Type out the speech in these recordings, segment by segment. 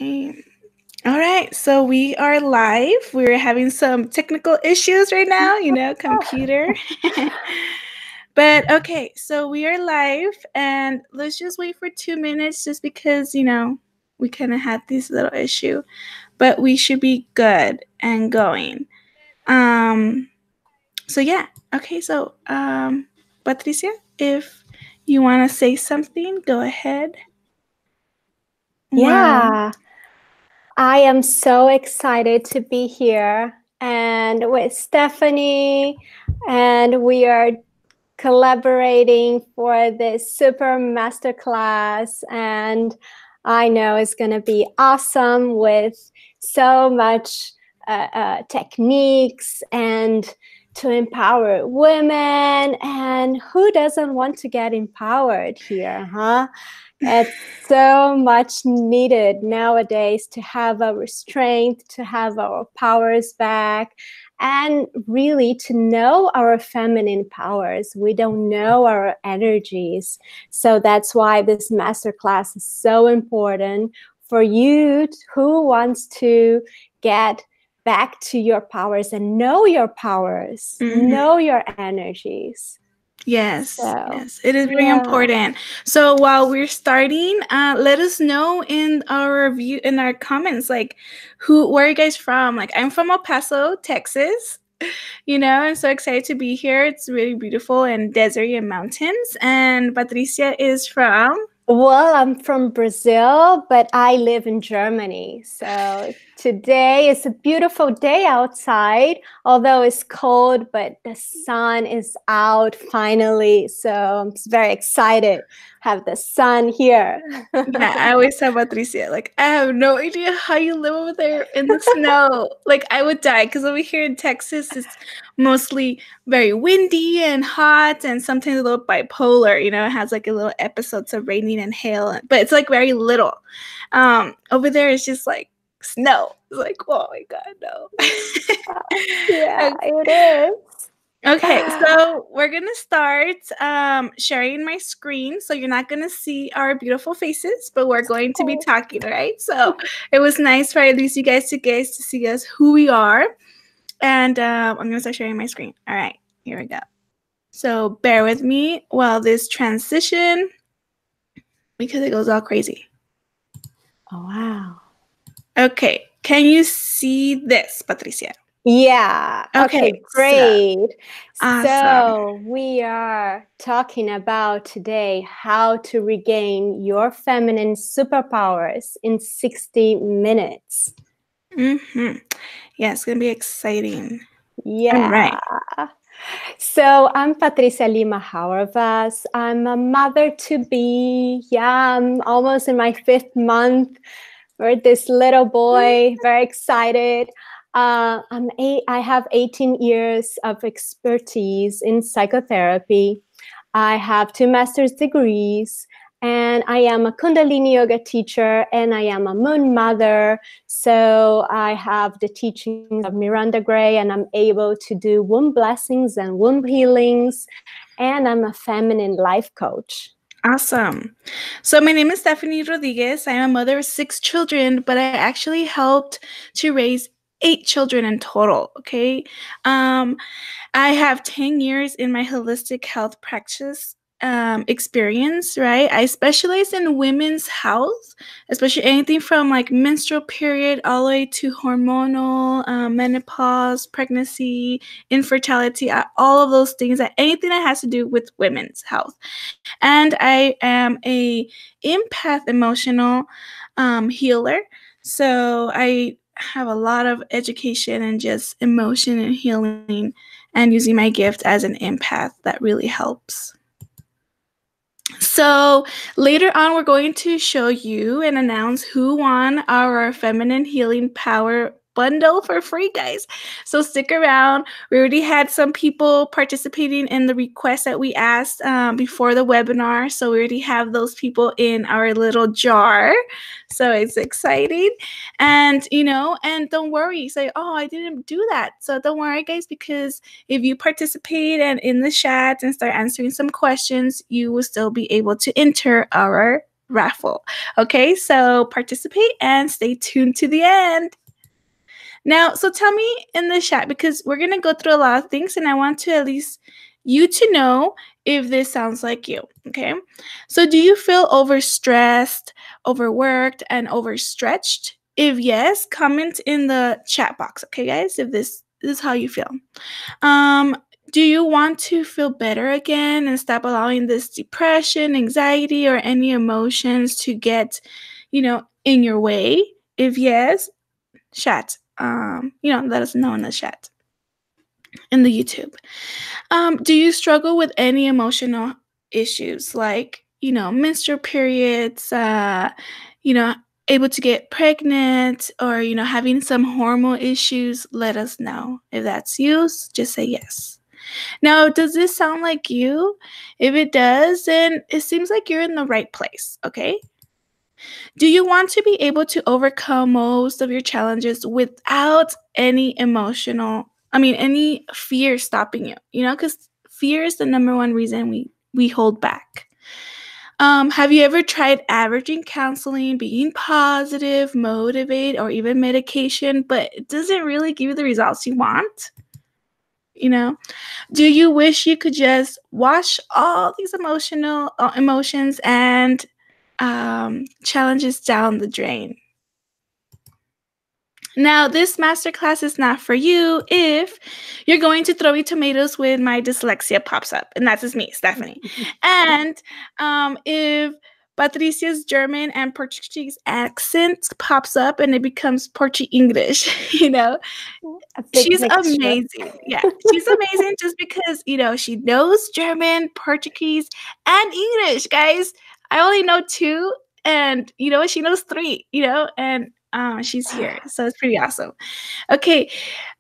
Okay. All right. So we are live. We're having some technical issues right now, computer. But okay, so we are live and let's just wait for 2 minutes just because, we kind of had this little issue, but we should be good and going. So yeah. Okay, so Patricia, if you want to say something, go ahead. Yeah, I am so excited to be here and with Stephanie, and we are collaborating for this super masterclass. And I know it's going to be awesome with so much techniques and to empower women. And who doesn't want to get empowered here, huh? It's so much needed nowadays to have our strength, to have our powers back, and really to know our feminine powers. We don't know our energies. So that's why this masterclass is so important for you who wants to get back to your powers and know your powers, know your energies. Yes, yes, it is very important. So while we're starting, let us know in our comments, like where are you guys from? Like I'm from El Paso, Texas. I'm so excited to be here. It's really beautiful and deserty and mountains. And Patricia is from? Well, I'm from Brazil, but I live in Germany. So today is a beautiful day outside, although it's cold, but the sun is out finally. So I'm very excited to have the sun here. Yeah, I always tell Patricia, like, I have no idea how you live over there in the snow. Like, I would die because over here in Texas, it's mostly very windy and hot and sometimes a little bipolar. It has like a little episodes of raining and hail, but it's like very little. Over there, it's just like snow. It's like, oh my God, no. Yeah, it is. Okay, so we're going to start sharing my screen. So you're not going to see our beautiful faces, but we're going to be talking, right? So it was nice for at least you guys to see us, who we are. And I'm going to start sharing my screen. All right, here we go. So bear with me while this transition, because it goes all crazy. Oh, wow. Okay, can you see this, Patricia? Yeah. Okay, great. Awesome. So we are talking about today how to regain your feminine superpowers in 60 minutes. Mm-hmm. Yeah, it's going to be exciting. Yeah. All right. So I'm Patricia Lima Hauerwas. I'm a mother-to-be. Yeah, I'm almost in my 5th month for this little boy. Very excited. I have 18 years of expertise in psychotherapy. I have 2 master's degrees, and I am a Kundalini yoga teacher, and I am a moon mother. So I have the teachings of Miranda Gray, and I'm able to do womb blessings and womb healings, and I'm a feminine life coach. Awesome. So my name is Stephanie Rodriguez. I'm a mother of 6 children, but I actually helped to raise 8 children in total, okay? I have 10 years in my holistic health practice experience, right? I specialize in women's health, especially anything from like menstrual period all the way to hormonal, menopause, pregnancy, infertility, all of those things, anything that has to do with women's health. And I am a empath emotional healer. So I have a lot of education and just emotion and healing and using my gift as an empath that really helps. So later on, we're going to show you and announce who won our Feminine Healing Power bundle for free, guys. So stick around. We already had some people participating in the request that we asked before the webinar. So we already have those people in our little jar. So it's exciting. And, and don't worry. Say, oh, I didn't do that. So don't worry, guys, because if you participate and in the chat and start answering some questions, you will still be able to enter our raffle. Okay, so participate and stay tuned to the end. Now, so tell me in the chat, because we're going to go through a lot of things and I want to at least you to know if this sounds like you, okay? So do you feel overstressed, overworked, and overstretched? If yes, comment in the chat box, okay, guys, if this is how you feel. Do you want to feel better again and stop allowing this depression, anxiety, or any emotions to get, in your way? If yes, chat. Let us know in the chat, in the YouTube. Do you struggle with any emotional issues like, menstrual periods, able to get pregnant, or, having some hormonal issues? Let us know. If that's you, just say yes. Now, does this sound like you? If it does, then it seems like you're in the right place, okay? Do you want to be able to overcome most of your challenges without any any fear stopping you? Because fear is the number one reason we hold back. Have you ever tried averaging counseling, being positive, motivate, or even medication, but it doesn't really give you the results you want? Do you wish you could just wash all these emotions and challenges down the drain? Now, this masterclass is not for you if you're going to throw me tomatoes when my dyslexia pops up, and that's just me, Stephanie. And if Patricia's German and Portuguese accent pops up and it becomes Portuguese English, she's amazing. Yeah, she's amazing just because, she knows German, Portuguese, and English, guys. I only know 2, and she knows 3, and she's here. So it's pretty awesome. Okay.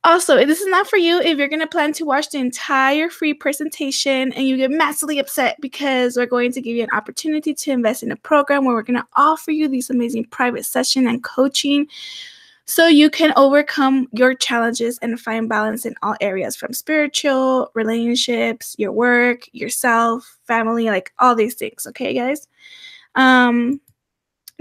Also, this is not for you if you're going to plan to watch the entire free presentation and you get massively upset because we're going to give you an opportunity to invest in a program where we're going to offer you these amazing private session and coaching so you can overcome your challenges and find balance in all areas, from spiritual, relationships, your work, yourself, family, like all these things. Okay, guys?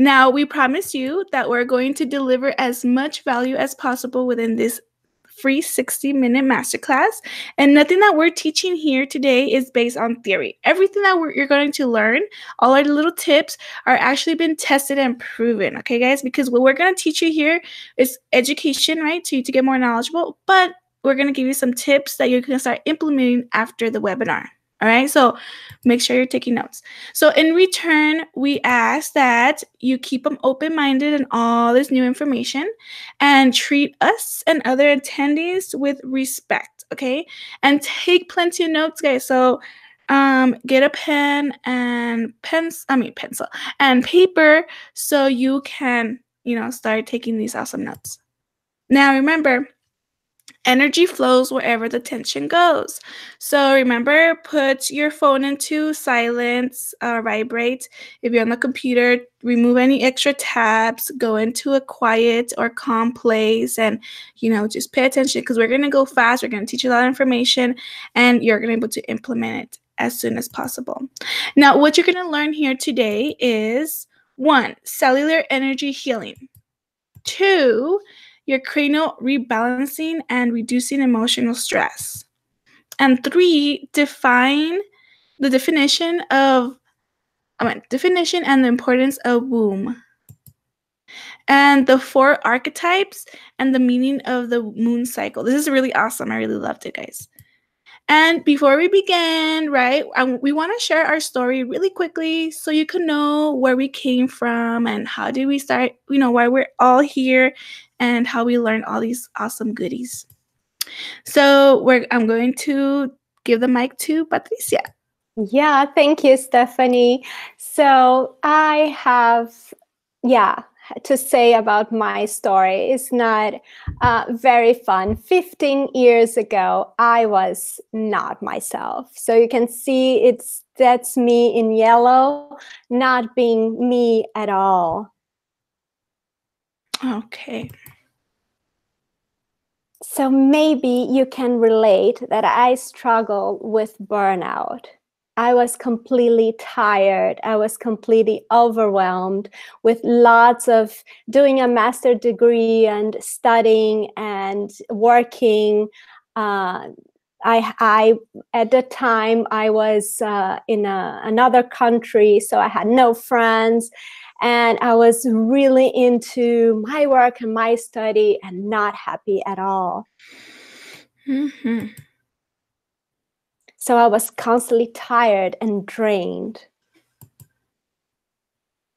Now, we promise you that we're going to deliver as much value as possible within this free 60-minute masterclass. And nothing that we're teaching here today is based on theory. Everything that you're going to learn, all our little tips, are actually been tested and proven. Okay, guys? Because what we're going to teach you here is education, right? To get more knowledgeable. But we're going to give you some tips that you can start implementing after the webinar. All right, so make sure you're taking notes. So in return, we ask that you keep them open-minded and all this new information and treat us and other attendees with respect, okay? And take plenty of notes, guys. So get a pen and pencil and paper so you can, start taking these awesome notes. Now, remember, energy flows wherever the tension goes. So remember, put your phone into silence, vibrate. If you're on the computer, remove any extra tabs, go into a quiet or calm place, and, just pay attention, because we're going to go fast. We're going to teach you a lot of information, and you're going to be able to implement it as soon as possible. Now, what you're going to learn here today is 1, cellular energy healing. 2, your cranial rebalancing and reducing emotional stress. And 3, define the definition and the importance of womb. And the 4 archetypes and the meaning of the moon cycle. This is really awesome. I really loved it, guys. And before we begin, right, we want to share our story really quickly so you can know where we came from and how did we start, why we're all here and how we learned all these awesome goodies. So I'm going to give the mic to Patricia. Yeah, thank you, Stephanie. So I have, to say about my story. It's not very fun. 15 years ago, I was not myself. So you can see that's me in yellow, not being me at all. Okay. So maybe you can relate that I struggle with burnout. I was completely tired. I was completely overwhelmed with lots of doing a master degree and studying and working. I at the time I was in another country, so I had no friends, and I was really into my work and my study and not happy at all. Mm-hmm. So I was constantly tired and drained.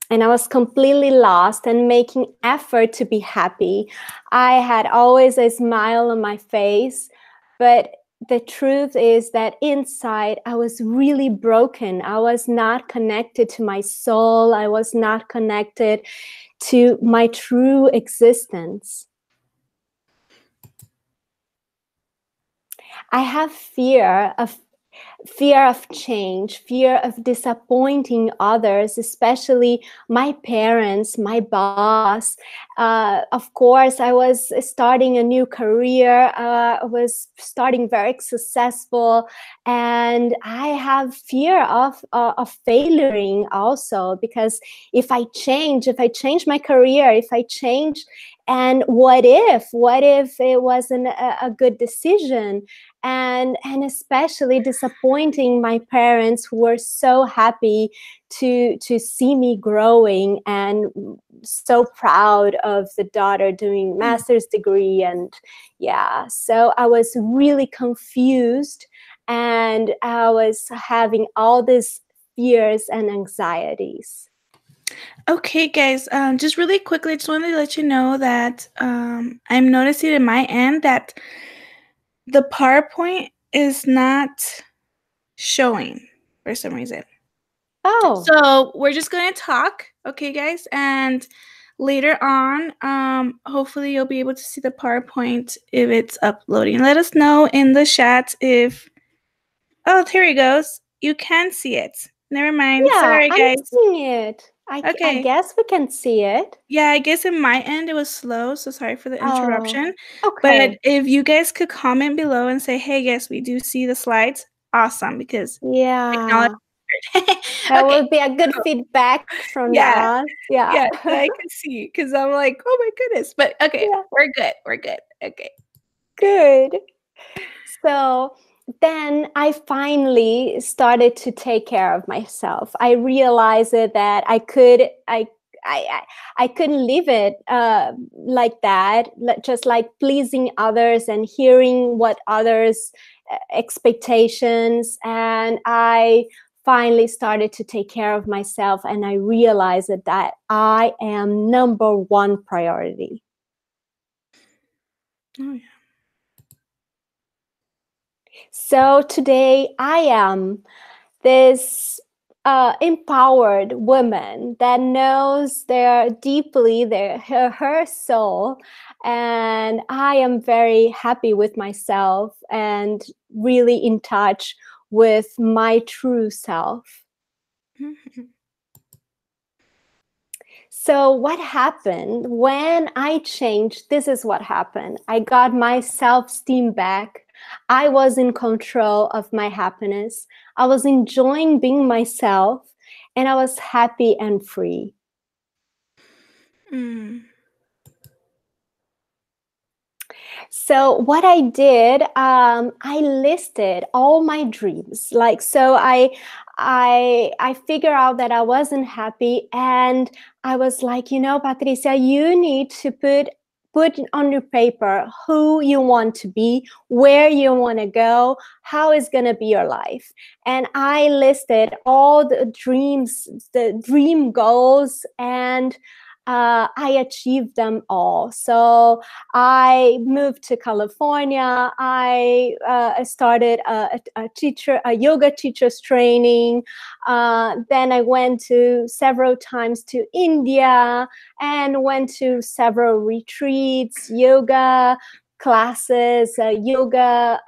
And I was completely lost and making effort to be happy. I had always a smile on my face, but the truth is that inside I was really broken. I was not connected to my soul. I was not connected to my true existence. I have fear of change, fear of disappointing others, especially my parents, my boss. Of course, I was starting a new career. I was starting very successful, and I have fear of failing also, because if I change my career, if I change, and what if it wasn't a good decision? And especially disappointing my parents, who were so happy to see me growing and so proud of the daughter doing master's degree. And yeah, so I was really confused, and I was having all these fears and anxieties. Okay, guys, just really quickly, I just wanted to let you know that I'm noticing in my end that the PowerPoint is not showing for some reason. Oh. So we're just going to talk, okay, guys? And later on, hopefully you'll be able to see the PowerPoint if it's uploading. Let us know in the chat if... Oh, here it goes. You can see it. Never mind. Yeah, Sorry, I'm guys. seeing it. I Okay. guess we can see it. Yeah, I guess in my end it was slow, so sorry for the interruption. Okay. But if you guys could comment below and say, hey, yes, we do see the slides, awesome, because Yeah, that that would be a good feedback from Yeah. us. Yeah. Yeah, I can see, because I'm like, oh my goodness. But okay, Yeah. we're good. We're good. Okay. Good. So then I finally started to take care of myself. I realized that I couldn't leave it like that, just like pleasing others and hearing what others' expectations. And I finally started to take care of myself, and I realized that I am number one priority. Oh, yeah. So today I am this empowered woman that knows deeply her soul, and I am very happy with myself and really in touch with my true self. Mm-hmm. So what happened when I changed? This is what happened. I got my self-esteem back. I was in control of my happiness. I was enjoying being myself, and I was happy and free. Mm. So what I did, I listed all my dreams. I figured out that I wasn't happy, and I was like, Patricia, you need to put on your paper who you want to be, where you want to go, how is going to be your life. And I listed all the dreams, the dream goals, and I achieved them all. So I moved to California. I started a yoga teacher's training. Then I went to several times to India and went to several retreats, yoga classes, yoga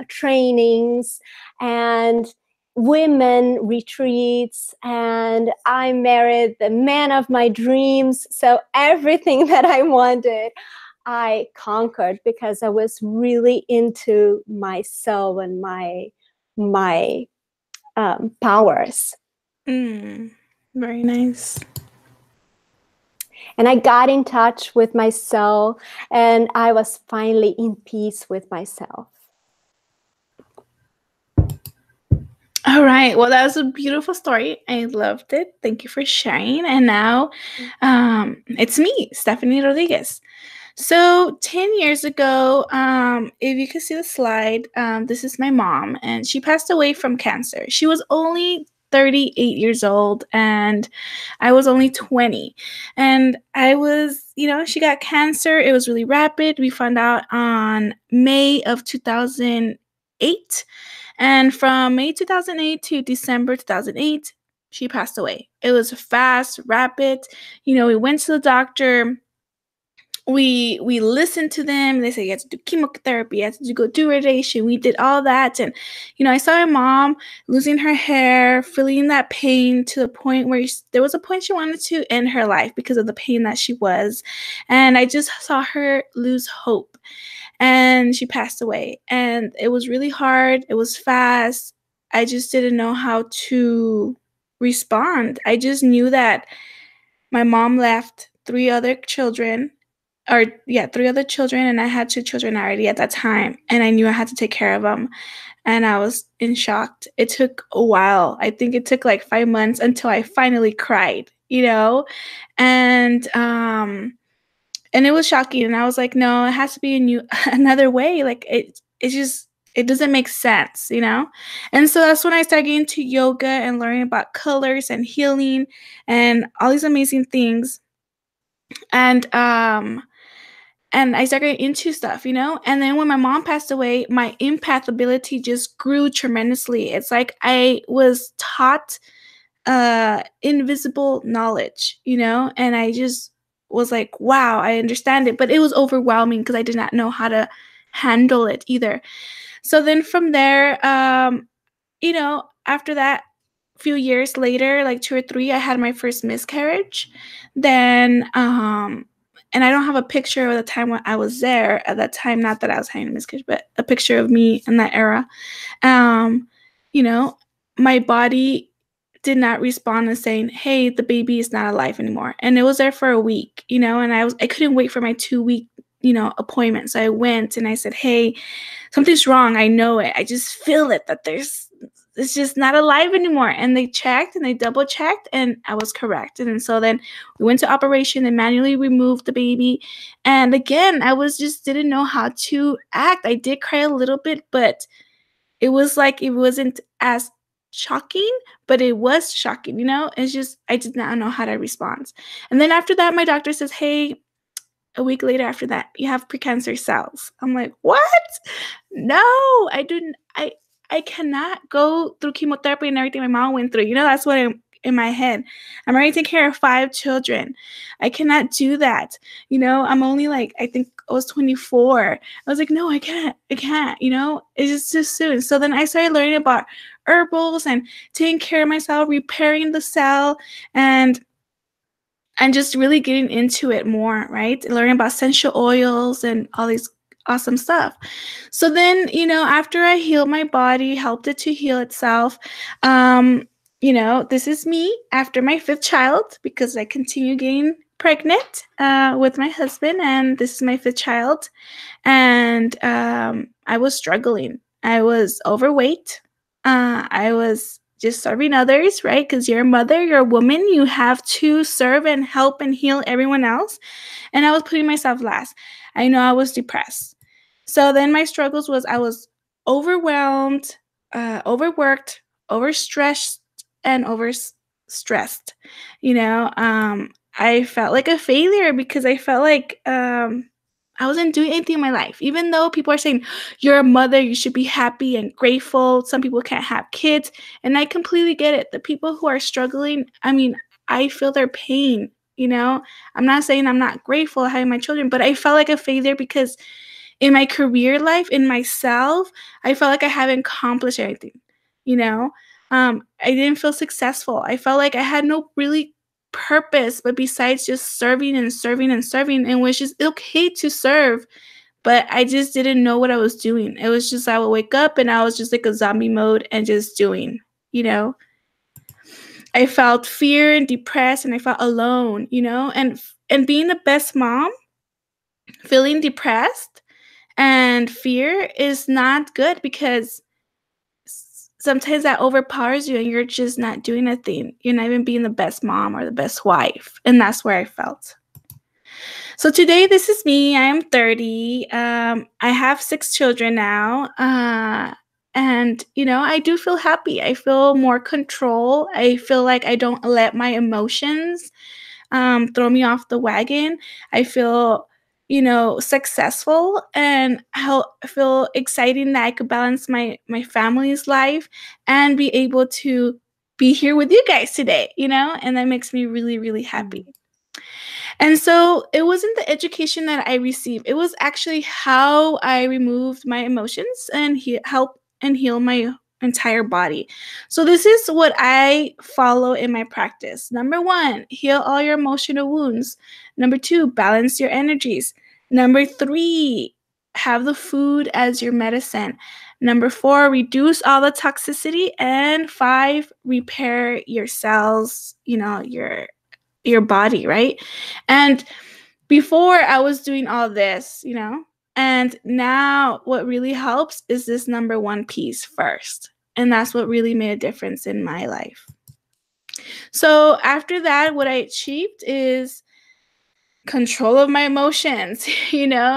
trainings, and women retreats, and I married the man of my dreams. So everything that I wanted, I conquered, because I was really into my soul and my powers. Very nice. And I got in touch with myself, and I was finally in peace with myself. All right. Well, that was a beautiful story. I loved it. Thank you for sharing. And now it's me, Stephanie Rodriguez. So 10 years ago, if you can see the slide, this is my mom, and she passed away from cancer. She was only 38 years old, and I was only 20. And I was, she got cancer. It was really rapid. We found out on May of 2008. And from May 2008 to December 2008, she passed away. It was fast, rapid. We went to the doctor. We listened to them. They said you had to do chemotherapy, you had to go do radiation. We did all that. And, I saw my mom losing her hair, feeling that pain to the point where there was a point she wanted to end her life because of the pain that she was. And I just saw her lose hope. And she passed away. And it was really hard. It was fast. I just didn't know how to respond. I just knew that my mom left three other children, and I had two children already at that time, and I knew I had to take care of them, and I was in shock. It took a while. I think it took like 5 months until I finally cried, and it was shocking, and I was like, no, it has to be another way. Like it doesn't make sense, And so that's when I started getting into yoga and learning about colors and healing and all these amazing things. And I started getting into stuff, And then when my mom passed away, my empath ability just grew tremendously. It's like I was taught invisible knowledge, And I just was like, wow, I understand it. But it was overwhelming because I did not know how to handle it either. So then from there, after that, few years later, like 2 or 3, I had my first miscarriage. Then and I don't have a picture of the time when I was there at that time, not that I was having a miscarriage, but a picture of me in that era. My body did not respond and saying, hey, the baby is not alive anymore. And it was there for a week, and I couldn't wait for my 2-week, appointment. So I went and I said, hey, something's wrong. I know it. I just feel it, that it's just not alive anymore. And they checked and they double checked, and I was correct. And so then we went to operation and manually removed the baby. And again, I didn't know how to act. I did cry a little bit, but it was like, it wasn't as shocking, but it was shocking, It's just, I did not know how to respond. And then after that, my doctor says, hey, a week later after that, you have precancerous cells. I'm like, what? No, I cannot go through chemotherapy and everything my mom went through. That's what I'm in my head. I'm already taking care of 5 children. I cannot do that. I'm only like, I think I was 24. I was like, no, I can't. It's just too soon. So then I started learning about herbals and taking care of myself, repairing the cell, and just really getting into it more, right? Learning about essential oils and all these awesome stuff. So then, after I healed my body, helped it to heal itself, this is me after my 5th child, because I continue getting pregnant with my husband, and this is my 5th child. And I was struggling. I was overweight. I was just serving others, right? Because you're a mother, you're a woman, you have to serve and help and heal everyone else. And I was putting myself last. I know I was depressed. So then my struggles was I was overwhelmed, overworked, overstressed, and overstressed. I felt like a failure because I felt like I wasn't doing anything in my life. Even though people are saying, you're a mother, you should be happy and grateful. Some people can't have kids. And I completely get it. The people who are struggling, I feel their pain, I'm not saying I'm not grateful having my children, but I felt like a failure because in my career life, in myself, I felt like I haven't accomplished anything, I didn't feel successful. I felt like I had no really purpose, but besides just serving and serving and serving, and which is okay to serve, but I just didn't know what I was doing. It was just I would wake up and I was just like a zombie mode and just doing, I felt fear and depressed, and I felt alone, and being the best mom, feeling depressed and fear is not good, because sometimes that overpowers you and you're just not doing a thing. You're not even being the best mom or the best wife. And that's where I felt. So today, this is me. I am 30. I have 6 children now. And, I do feel happy. I feel more control. I feel like I don't let my emotions throw me off the wagon. I feel, successful, and I feel exciting that I could balance my family's life and be able to be here with you guys today, and that makes me really, really happy. And so it wasn't the education that I received. It was actually how I removed my emotions and help and heal my entire body. So this is what I follow in my practice. Number 1, heal all your emotional wounds. Number 2, balance your energies. Number 3, have the food as your medicine. Number 4, reduce all the toxicity. And 5, repair your cells, your body, right? And before I was doing all this, and now what really helps is this number 1 piece first. And that's what really made a difference in my life. So after that, what I achieved is control of my emotions, feeling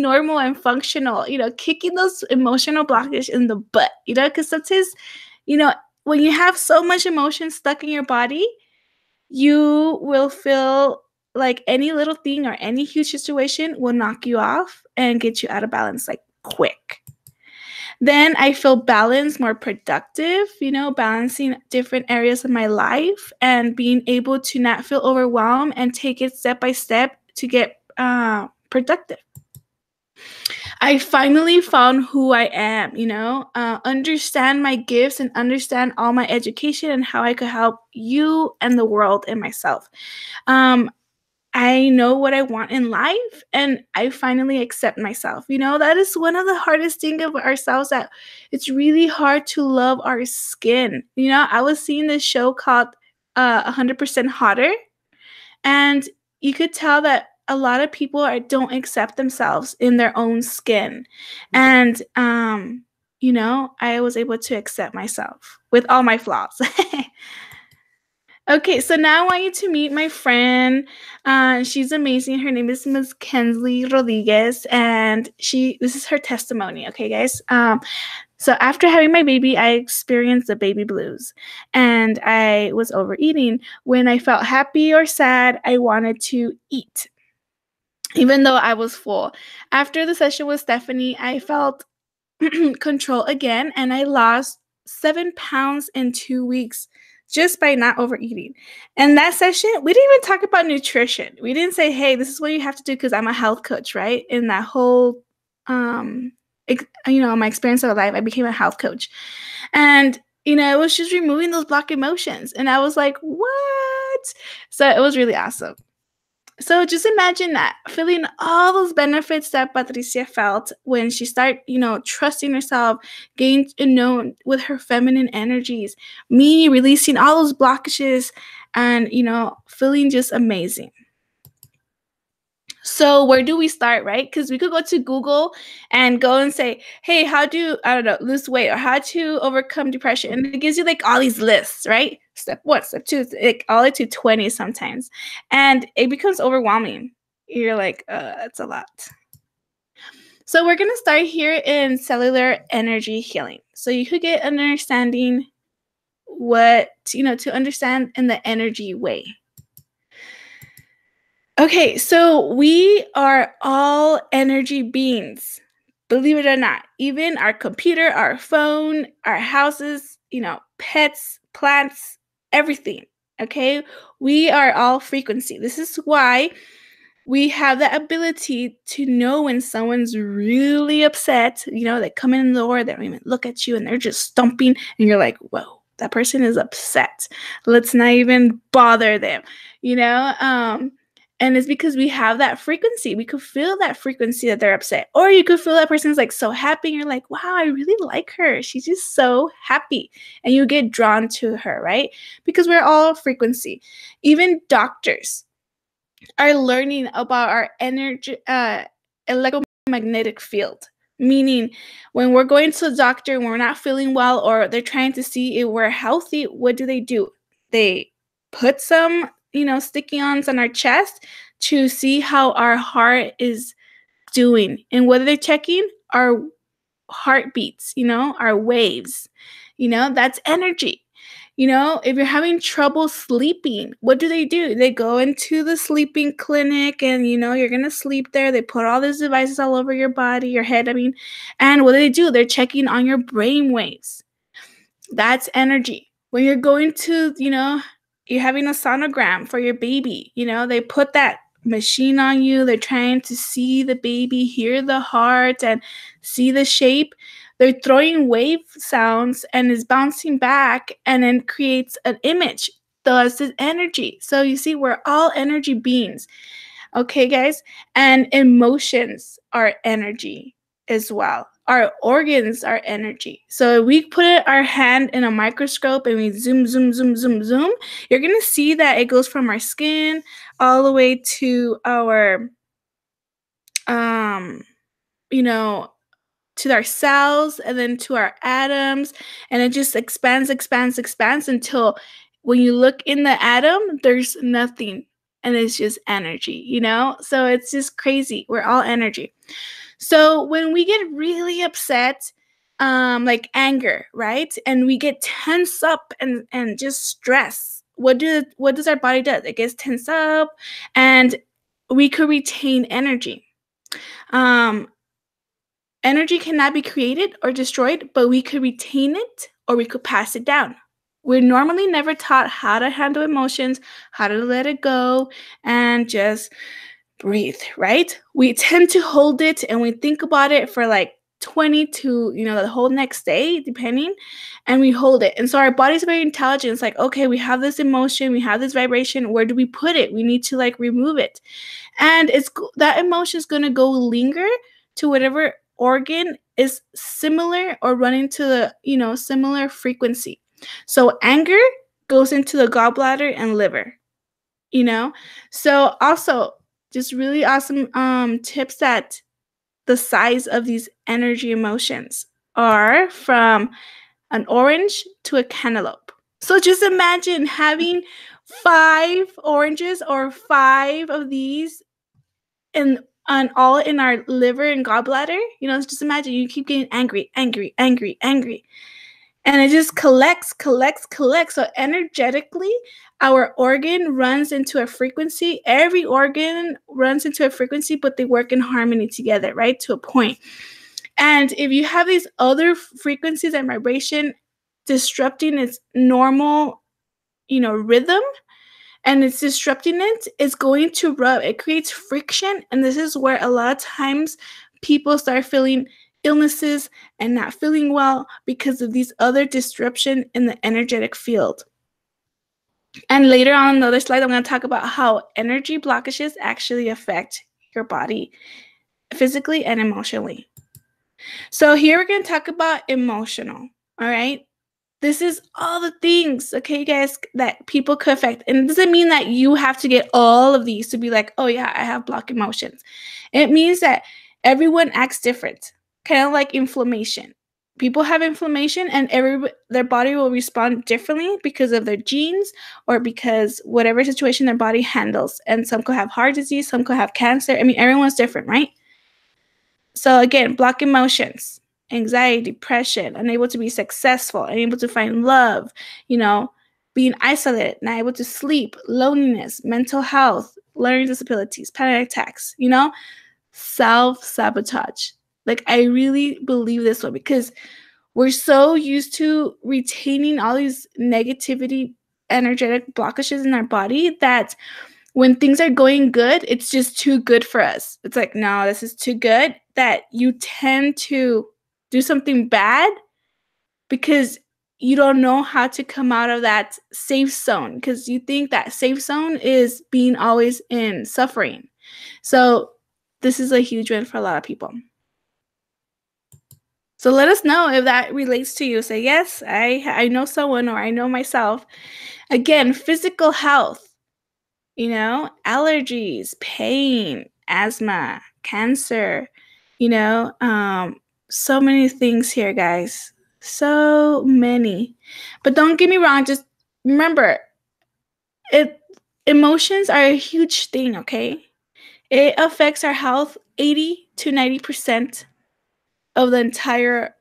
normal and functional, kicking those emotional blockages in the butt, because sometimes, when you have so much emotion stuck in your body, you will feel like any little thing or any huge situation will knock you off and get you out of balance, like, quick. Then I feel balanced, more productive, balancing different areas of my life and being able to not feel overwhelmed and take it step by step to get productive. I finally found who I am, understand my gifts and understand all my education and how I could help you and the world and myself. I know what I want in life, and I finally accept myself. That is one of the hardest things of ourselves, that it's really hard to love our skin. I was seeing this show called 100% Hotter, and you could tell that a lot of people don't accept themselves in their own skin. And, I was able to accept myself with all my flaws. Okay, so now I want you to meet my friend. She's amazing. Her name is Ms. Kensley Rodriguez, and this is her testimony, okay, guys? So after having my baby, I experienced the baby blues, and I was overeating. When I felt happy or sad, I wanted to eat, even though I was full. After the session with Stephanie, I felt control again, and I lost 7 pounds in 2 weeks just by not overeating. And that session, we didn't even talk about nutrition. We didn't say, hey, this is what you have to do, because I'm a health coach, right? In that whole, my experience of life, I became a health coach. And, it was just removing those block emotions. And I was like, what? So it was really awesome. So just imagine that, feeling all those benefits that Patricia felt when she started, trusting herself, getting to know with her feminine energies, me releasing all those blockages, and, feeling just amazing. So where do we start, right? Because we could go to Google and go and say, hey, how to, lose weight, or how to overcome depression. And it gives you like all these lists, right? Step 1, step 2, like all the way to 20 sometimes. And it becomes overwhelming. You're like, that's a lot. So we're going to start here in cellular energy healing. So you could get an understanding to understand in the energy way. Okay, so we are all energy beings, believe it or not. Even our computer, our phone, our houses, pets, plants, everything, okay? We are all frequency. This is why we have the ability to know when someone's really upset, they come in the door, they don't even look at you, and they're just stomping, and you're like, whoa, that person is upset. Let's not even bother them, And it's because we have that frequency. We could feel that frequency that they're upset. Or you could feel that person's like so happy and you're like, wow, I really like her. She's just so happy. And you get drawn to her, right? Because we're all frequency. Even doctors are learning about our energy, electromagnetic field. Meaning when we're going to the doctor and we're not feeling well, or they're trying to see if we're healthy, what do? They put some, sticky-ons on our chest to see how our heart is doing. And what are they checking? Our heartbeats, our waves. That's energy. If you're having trouble sleeping, what do? They go into the sleeping clinic and, you're going to sleep there. They put all these devices all over your body, your head, and what do? They're checking on your brain waves. That's energy. When you're going to, you're having a sonogram for your baby, they put that machine on you. They're trying to see the baby, hear the heart, and see the shape. They're throwing wave sounds and is bouncing back and then creates an image. Thus is energy. So you see, we're all energy beings. Okay, guys? And emotions are energy as well. Our organs are energy. So if we put our hand in a microscope and we zoom, zoom, zoom, zoom, zoom, you're going to see that it goes from our skin all the way to our, to our cells and then to our atoms. And it just expands until when you look in the atom, there's nothing. And it's just energy, So it's just crazy. We're all energy. So when we get really upset, like anger, right? And we get tense up and just stress. What does our body do? It gets tense up and we could retain energy. Energy cannot be created or destroyed, but we could retain it or we could pass it down. We're normally never taught how to handle emotions, how to let it go, and just breathe, right? We tend to hold it and we think about it for like 20 to, the whole next day, depending, and we hold it. And so our body's very intelligent. It's like, okay, we have this emotion, we have this vibration. Where do we put it? We need to remove it. And that emotion is going to go linger to whatever organ is similar or running to the, similar frequency. So anger goes into the gallbladder and liver, So also just really awesome tips that the size of these energy emotions are from an orange to a cantaloupe. So just imagine having 5 oranges or 5 of these and all in our liver and gallbladder. Just imagine you keep getting angry. And it just collects. So energetically, our organ runs into a frequency. Every organ runs into a frequency, but they work in harmony together, right? To a point. And if you have these other frequencies and vibration disrupting its normal, rhythm, and it's disrupting it, it's going to rub. It creates friction. And this is where a lot of times people start feeling illnesses and not feeling well because of these other disruption in the energetic field. And later on the other slide, I'm going to talk about how energy blockages actually affect your body physically and emotionally. So here we're going to talk about emotional, all right? This is all the things, okay, guys, that people could affect. And it doesn't mean that you have to get all of these to be like, oh, yeah, I have blocked emotions. It means that everyone acts different, kind of like inflammation. People have inflammation and their body will respond differently because of their genes or because whatever situation their body handles. And some could have heart disease, some could have cancer. Everyone's different, right? So again, block emotions. Anxiety, depression, unable to be successful, unable to find love, being isolated, not able to sleep, loneliness, mental health, learning disabilities, panic attacks, self-sabotage. I really believe this one because we're so used to retaining all these negativity, energetic blockages in our body that when things are going good, it's just too good for us. It's like, no, this is too good, that you tend to do something bad because you don't know how to come out of that safe zone because you think that safe zone is being always in suffering. So this is a huge win for a lot of people. So let us know if that relates to you. Say, yes, I know someone, or I know myself. Again, physical health, allergies, pain, asthma, cancer, so many things here, guys. So many. But don't get me wrong, just remember, emotions are a huge thing, okay? It affects our health 80 to 90% of the entire,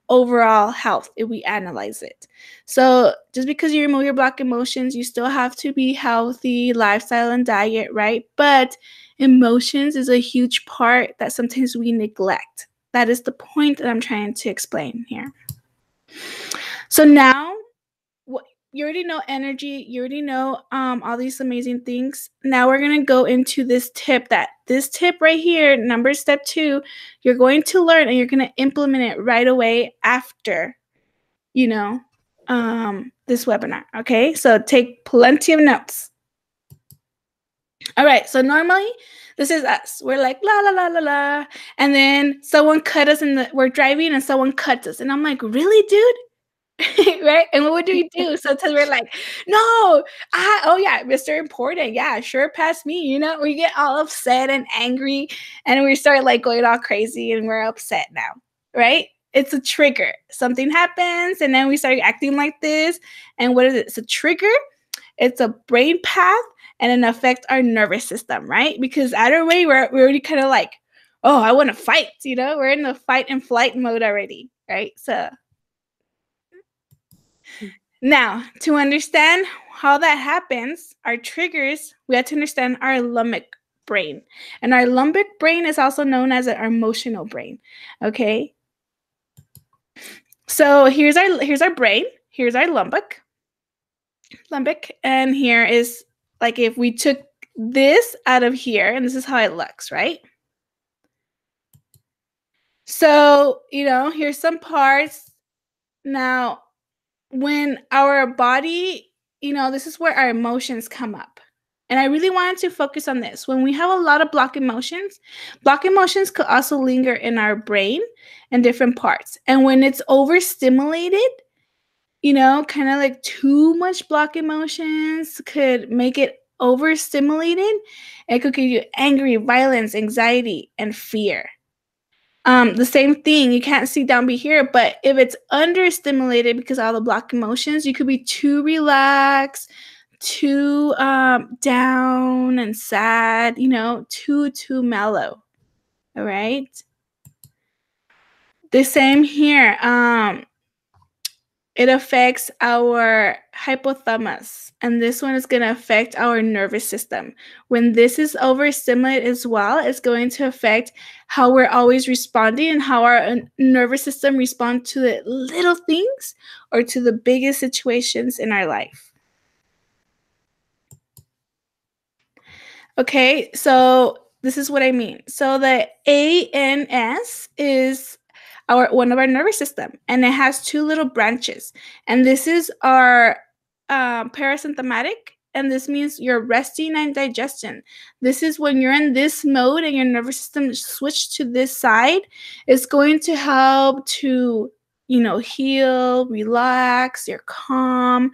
overall health if we analyze it. So just because you remove your block emotions, you still have to be healthy, lifestyle and diet, right? But emotions is a huge part that sometimes we neglect. That is the point that I'm trying to explain here. So now, you already know energy, you already know all these amazing things. Now we're going to go into this tip right here, number step 2, you're going to learn and you're going to implement it right away after, this webinar. Okay, so take plenty of notes. All right, so normally this is us. We're like, la, la, la, la, la. And then someone cut us we're driving and someone cuts us. And I'm like, really, dude? Right? And what do we do? Sometimes we're like, no, oh yeah, Mr. Important. Yeah, sure, pass me. We get all upset and angry and we start like going all crazy and we're upset now, right? It's a trigger. Something happens and then we start acting like this. And what is it? It's a trigger. It's a brain path and it affects our nervous system, right? Because either way, we're already kind of like, oh, I want to fight, we're in the fight and flight mode already, right? So now, to understand how that happens, our triggers, we have to understand our limbic brain. And our limbic brain is also known as our emotional brain, okay? So here's our brain. Here's our limbic, and here is like if we took this out of here, and this is how it looks, right? So, here's some parts. Now, when our body, this is where our emotions come up. And I really wanted to focus on this. When we have a lot of block emotions could also linger in our brain and different parts. And when it's overstimulated, kind of like too much block emotions could make it overstimulated. It could give you angry, violence, anxiety, and fear. The same thing, you can't see down here, but if it's understimulated because of all the block emotions, you could be too relaxed, too down and sad, too mellow. All right. The same here. It affects our hypothalamus, and this one is going to affect our nervous system. When this is overstimulated as well, it's going to affect how we're always responding and how our nervous system responds to the little things or to the biggest situations in our life. Okay, so this is what I mean. So the ANS is one of our nervous system, and it has 2 little branches, and this is our parasympathetic, and this means you're resting and digestion. This is when you're in this mode and your nervous system switch to this side. It's going to help to heal, relax, you're calm,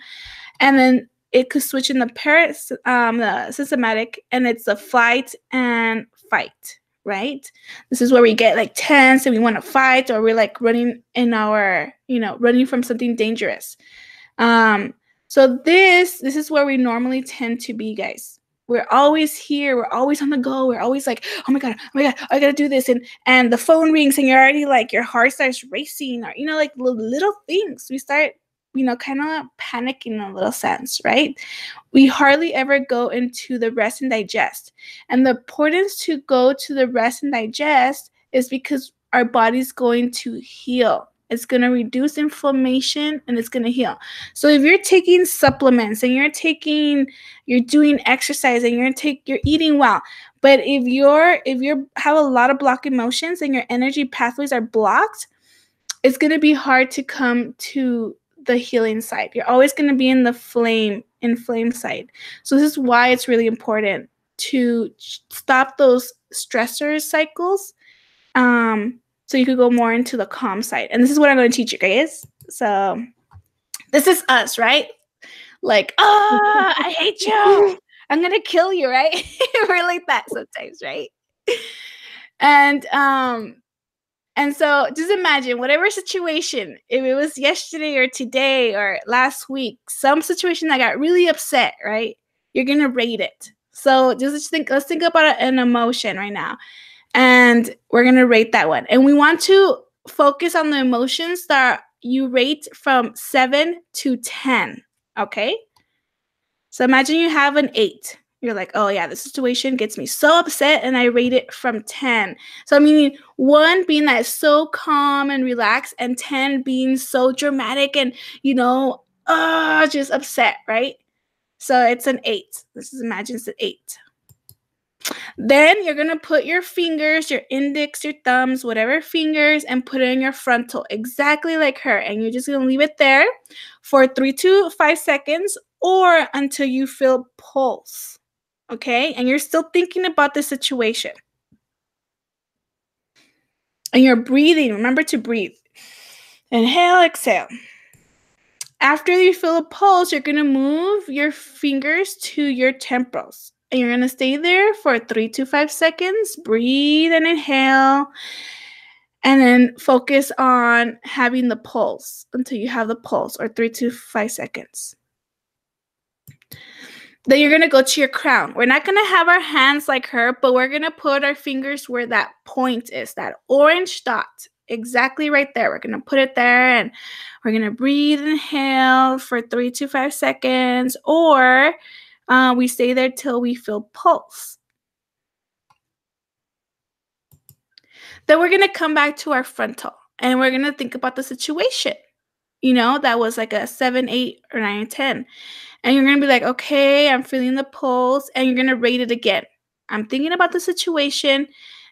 and then it could switch in the systematic, and it's a flight and fight. Right? This is where we get like tense and we want to fight, or we're like running in our, running from something dangerous. So this is where we normally tend to be, guys. We're always here. We're always on the go. We're always like, oh my God, I got to do this. And the phone rings and you're already like, your heart starts racing, or, like little things. We start, kind of panicking in a little sense, right? We hardly ever go into the rest and digest. And the importance to go to the rest and digest is because our body's going to heal. It's going to reduce inflammation and it's going to heal. So if you're taking supplements and you're doing exercise and you're eating well, but if you have a lot of blocked emotions and your energy pathways are blocked, it's going to be hard to come to the healing side. You're always going to be in the flame side. So this is why it's really important to stop those stressor cycles, so you could go more into the calm side. And this is what I'm going to teach you guys. So this is us, right? Like, I hate you. I'm going to kill you, right? We're like that sometimes, right? And so just imagine whatever situation, if it was yesterday or today or last week, some situation that got really upset, right? You're going to rate it. So let's think about an emotion right now. And we're going to rate that one. And we want to focus on the emotions that you rate from 7 to 10. Okay? So imagine you have an 8. You're like, oh yeah, the situation gets me so upset, and I rate it from 10. So I mean, 1 being that it's so calm and relaxed, and 10 being so dramatic and, just upset, right? So it's an 8. Let's just imagine it's an 8. Then you're going to put your fingers, your index, your thumbs, whatever fingers, and put it in your frontal, exactly like her. And you're just going to leave it there for 3 to 5 seconds or until you feel pulse. Okay? And you're still thinking about the situation. And you're breathing. Remember to breathe. Inhale, exhale. After you feel a pulse, you're going to move your fingers to your temporals. And you're going to stay there for 3 to 5 seconds. Breathe and inhale. And then focus on having the pulse until you have the pulse, or 3 to 5 seconds. Then you're going to go to your crown. We're not going to have our hands like her, but we're going to put our fingers where that point is, that orange dot. Exactly right there. We're going to put it there, and we're going to breathe and inhale for 3 to 5 seconds, or we stay there till we feel pulse. Then we're going to come back to our frontal, and we're going to think about the situation. That was like a 7, 8, or 9, or 10. And you're going to be like, okay, I'm feeling the pulse, and you're going to rate it again. I'm thinking about the situation,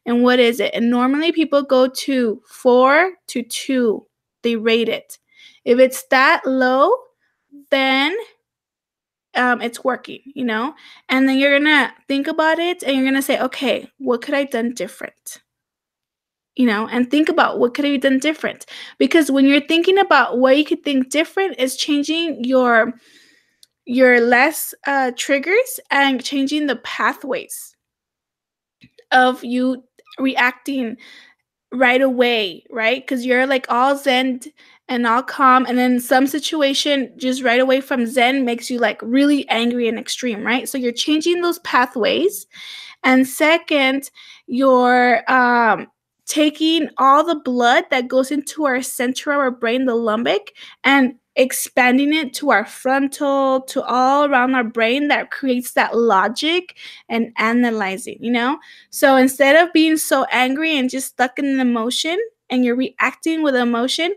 and what is it? And normally people go to 4 to 2. They rate it. If it's that low, then it's working, And then you're going to think about it, and you're going to say, okay, what could I have done different? And think about what could I have done different. Because when you're thinking about what you could think different, is changing your less triggers and changing the pathways of you reacting right away, right? Because you're like all zen and all calm, and then some situation just right away from zen makes you like really angry and extreme, right? So you're changing those pathways. And second, you're taking all the blood that goes into our center of our brain, the limbic, and expanding it to our frontal, to all around our brain. That creates that logic and analyzing, So instead of being so angry and just stuck in an emotion, and you're reacting with emotion,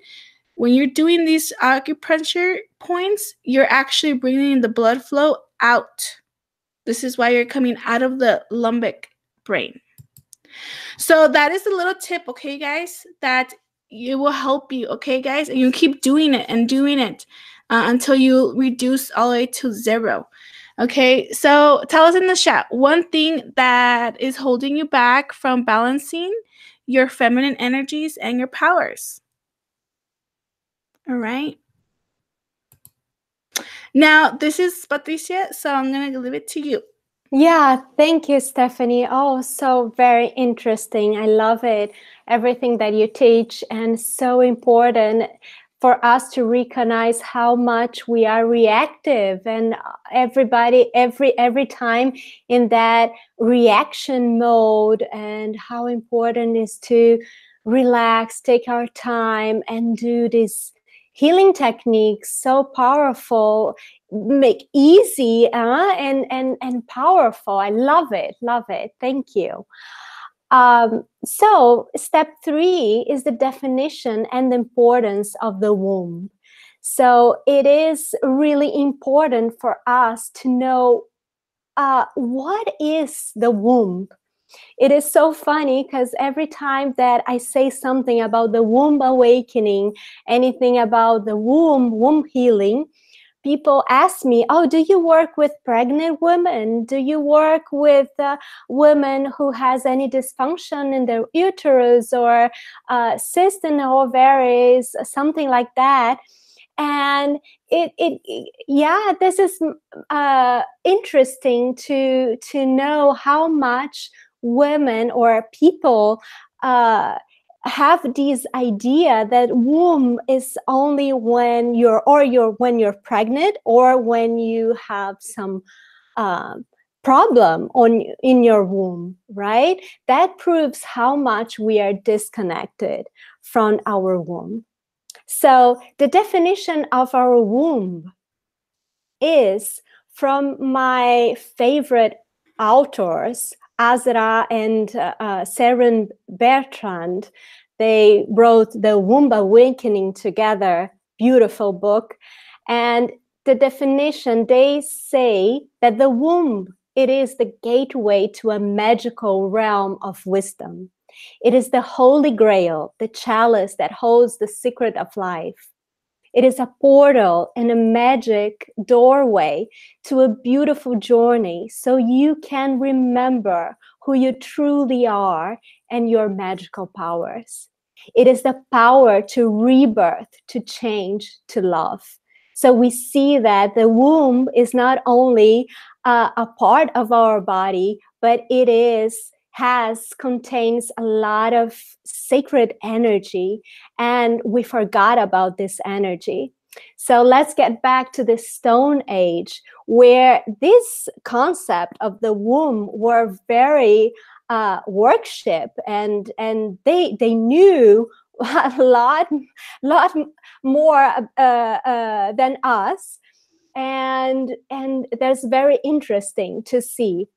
when you're doing these acupressure points, you're actually bringing the blood flow out. This is why you're coming out of the limbic brain. So that is a little tip, okay, guys, that it will help you, okay, guys? And you keep doing it and doing it until you reduce all the way to 0. Okay, so tell us in the chat one thing that is holding you back from balancing your feminine energies and your powers. All right. Now, this is Patricia, so I'm going to leave it to you. Yeah, thank you, Stephanie. Oh, so very interesting. I love it. Everything that you teach, and so important for us to recognize how much we are reactive, and everybody, every time in that reaction mode, and how important it is to relax, take our time, and do this healing techniques. So powerful, make easy and powerful. I love it. Thank you. So step 3 is the definition and the importance of the womb. So it is really important for us to know what is the womb. It is so funny because every time that I say something about the womb awakening, anything about the womb healing, people ask me, oh, do you work with pregnant women? Do you work with women who has any dysfunction in their uterus or cyst in the ovaries, something like that? And yeah, this is interesting to know how much women or people have this idea that womb is only when when you're pregnant or when you have some problem in your womb, right? That proves how much we are disconnected from our womb. So the definition of our womb is from my favorite authors, Azra and Seren Bertrand. They wrote The Womb Awakening together, beautiful book. And the definition, they say that the womb, it is the gateway to a magical realm of wisdom. It is the holy grail, the chalice that holds the secret of life. It is a portal and a magic doorway to a beautiful journey so you can remember who you truly are and your magical powers. It is the power to rebirth, to change, to love. So we see that the womb is not only a part of our body, but it contains a lot of sacred energy, and we forgot about this energy. So let's get back to the Stone Age, where this concept of the womb were very worship, and they knew a lot more than us, and that's very interesting to see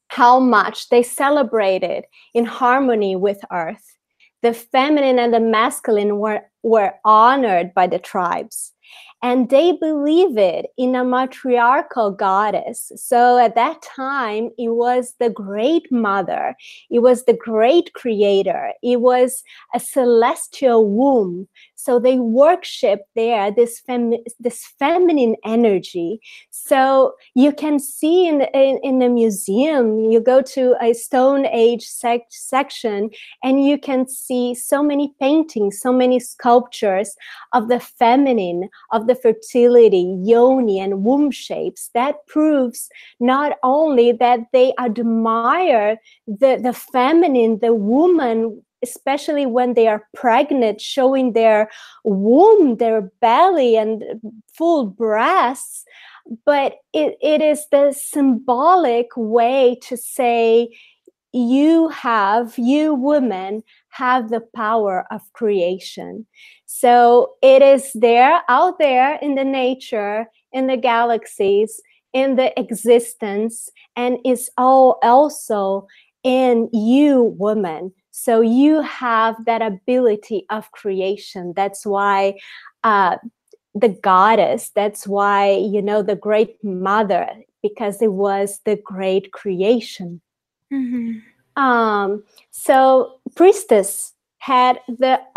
how much they celebrated in harmony with Earth. The feminine and the masculine were honored by the tribes. And they believe it in a matriarchal goddess. So at that time, it was the great mother. It was the great creator. It was a celestial womb. So they worship there this feminine energy. So you can see in the museum, you go to a Stone Age section, and you can see so many paintings, so many sculptures of the feminine, of the fertility, yoni, and womb shapes. That proves not only that they admire the feminine, the woman, especially when they are pregnant, showing their womb, their belly, and full breasts, but it is the symbolic way to say, you women have the power of creation. So it is there, out there in the nature, in the galaxies, in the existence, and it's all also in you, women. So you have that ability of creation. That's why the goddess, that's why, the great mother, because it was the great creation. So priestess had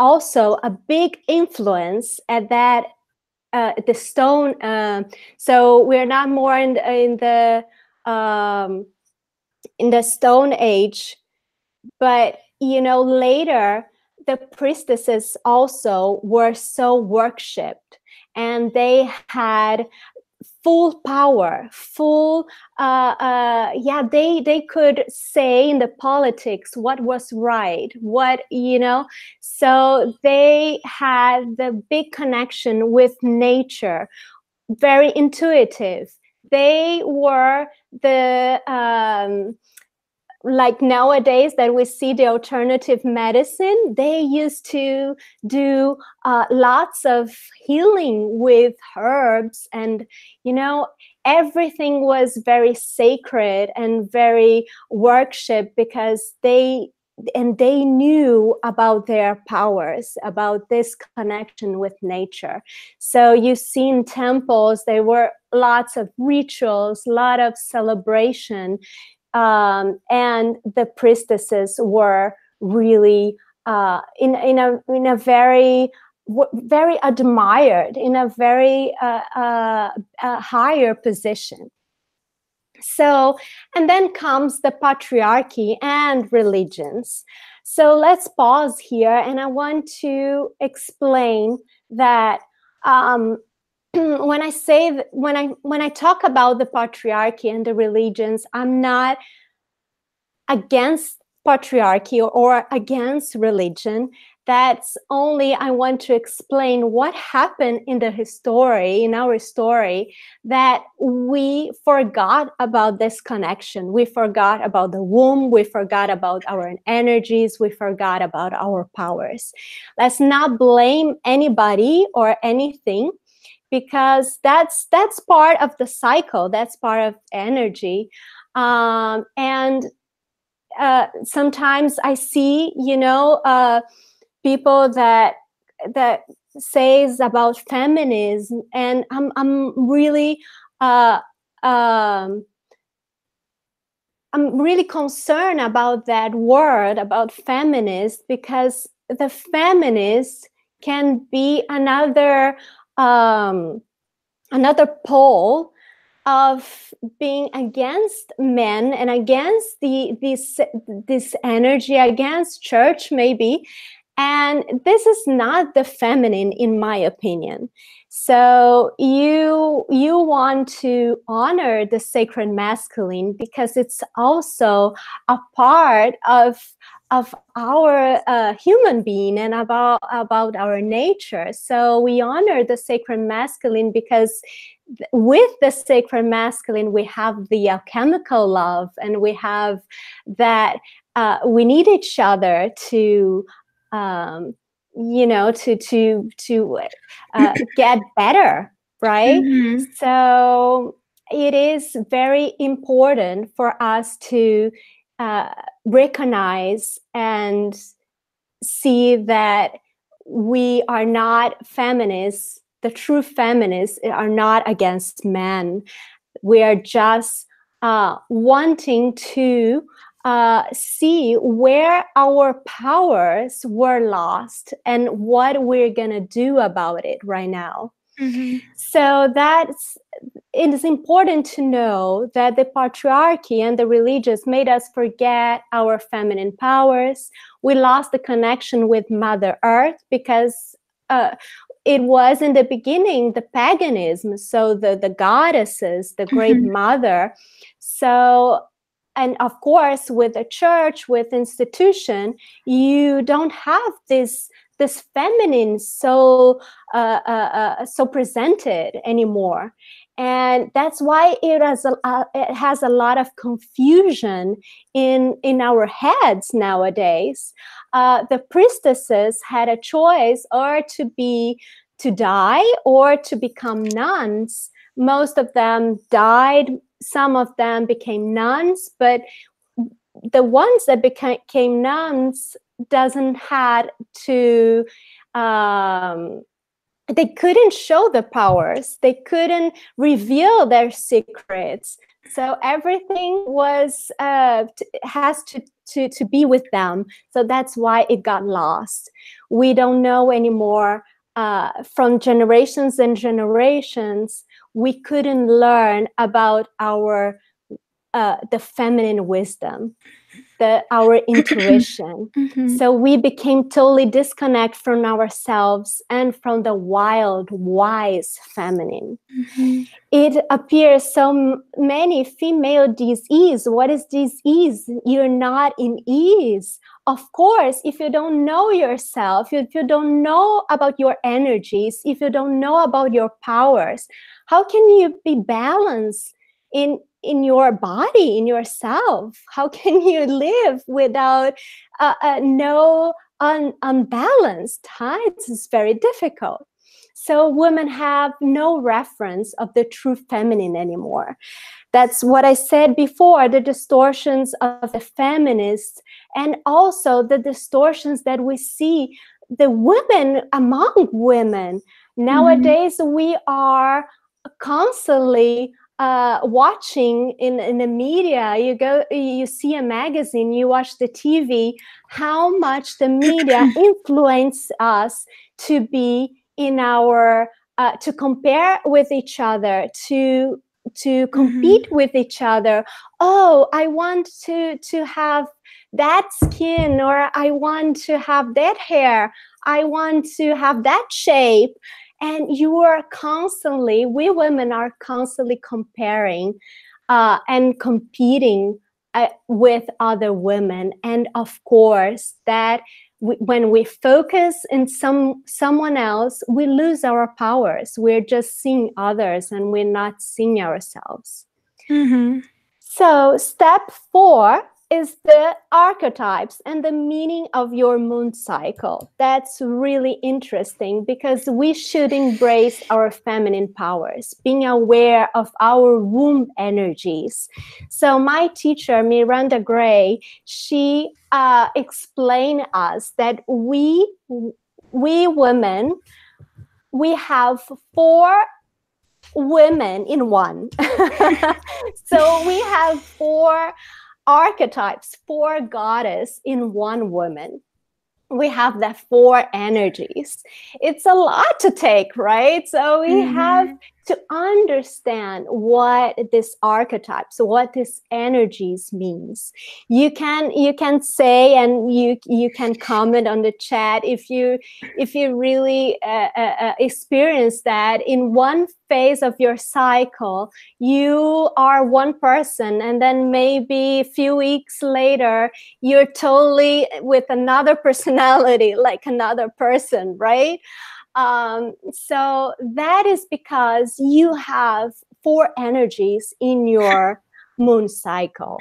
also a big influence at that the stone. So we're not more in the Stone Age, but later the priestesses also were so worshipped, and they had full power, they could say in the politics what was right, so they had the big connection with nature, very intuitive. They were the like nowadays that we see the alternative medicine, they used to do lots of healing with herbs, and everything was very sacred and very worship, because they knew about their powers, about this connection with nature. So you see in temples, there were lots of rituals, a lot of celebration, and the priestesses were really in a very admired, in a very higher position. So, and then comes the patriarchy and religions. So let's pause here, and I want to explain that when I talk about the patriarchy and the religions, I'm not against patriarchy or against religion. That's only, I want to explain what happened in our story, that we forgot about this connection. We forgot about the womb. We forgot about our energies. We forgot about our powers. Let's not blame anybody or anything, because that's part of the cycle. That's part of energy. And sometimes I see, people that says about feminism, and I'm really concerned about that word, about feminist, because the feminist can be another pole of being against men and against this energy, against church maybe. And this is not the feminine, in my opinion. So you want to honor the sacred masculine, because it's also a part of our human being and about our nature. So we honor the sacred masculine, because with the sacred masculine we have the alchemical love, and we have that we need each other to get better, right? Mm-hmm. So it is very important for us to recognize and see that we are not feminists. The true feminists are not against men. We are just wanting to see where our powers were lost and what we're gonna do about it right now. Mm-hmm. So it is important to know that the patriarchy and the religions made us forget our feminine powers. We lost the connection with Mother Earth, because it was in the beginning the paganism, so the goddesses, the great mother. So, and of course, with the church, with institution, you don't have this feminine so presented anymore. And that's why it has a lot of confusion in our heads nowadays. The priestesses had a choice, or to die or to become nuns. Most of them died. Some of them became nuns, but the ones that became nuns doesn't had to they couldn't show the powers, they couldn't reveal their secrets, so everything was has to be with them. So that's why it got lost. We don't know anymore. From generations and generations, we couldn't learn about our the feminine wisdom, our intuition. So we became totally disconnected from ourselves and from the wild, wise feminine. It appears so many female disease. What is disease? You're not in ease. Of course, if you don't know yourself, if you don't know about your energies, if you don't know about your powers, how can you be balanced in your body, in yourself? How can you live without no unbalanced? It's very difficult. So women have no reference of the true feminine anymore. That's what I said before, the distortions of the feminists, and also the distortions that we see the women among women. Nowadays, we are constantly watching in the media, you see a magazine, you watch the TV, how much the media influence us to be in our to compare with each other, to compete with each other. Oh, I want to have that skin, or I want to have that hair, I want to have that shape. And we women are constantly comparing and competing with other women. And of course, that when we focus in someone else, we lose our powers. We're just seeing others and we're not seeing ourselves. Mm-hmm. So step 4 is the archetypes and the meaning of your moon cycle. That's really interesting because we should embrace our feminine powers, being aware of our womb energies. So my teacher, Miranda Gray, she explained us that we women, we have 4 women in one. So we have 4 archetypes, 4 goddess in one woman. We have the 4 energies. It's a lot to take, right? So we have to understand what this archetypes, what this energies means. You can say, and you can comment on the chat if you really experience that in one phase of your cycle you are one person, and then maybe a few weeks later you're totally with another personality, like another person, right? So that is because you have 4 energies in your moon cycle.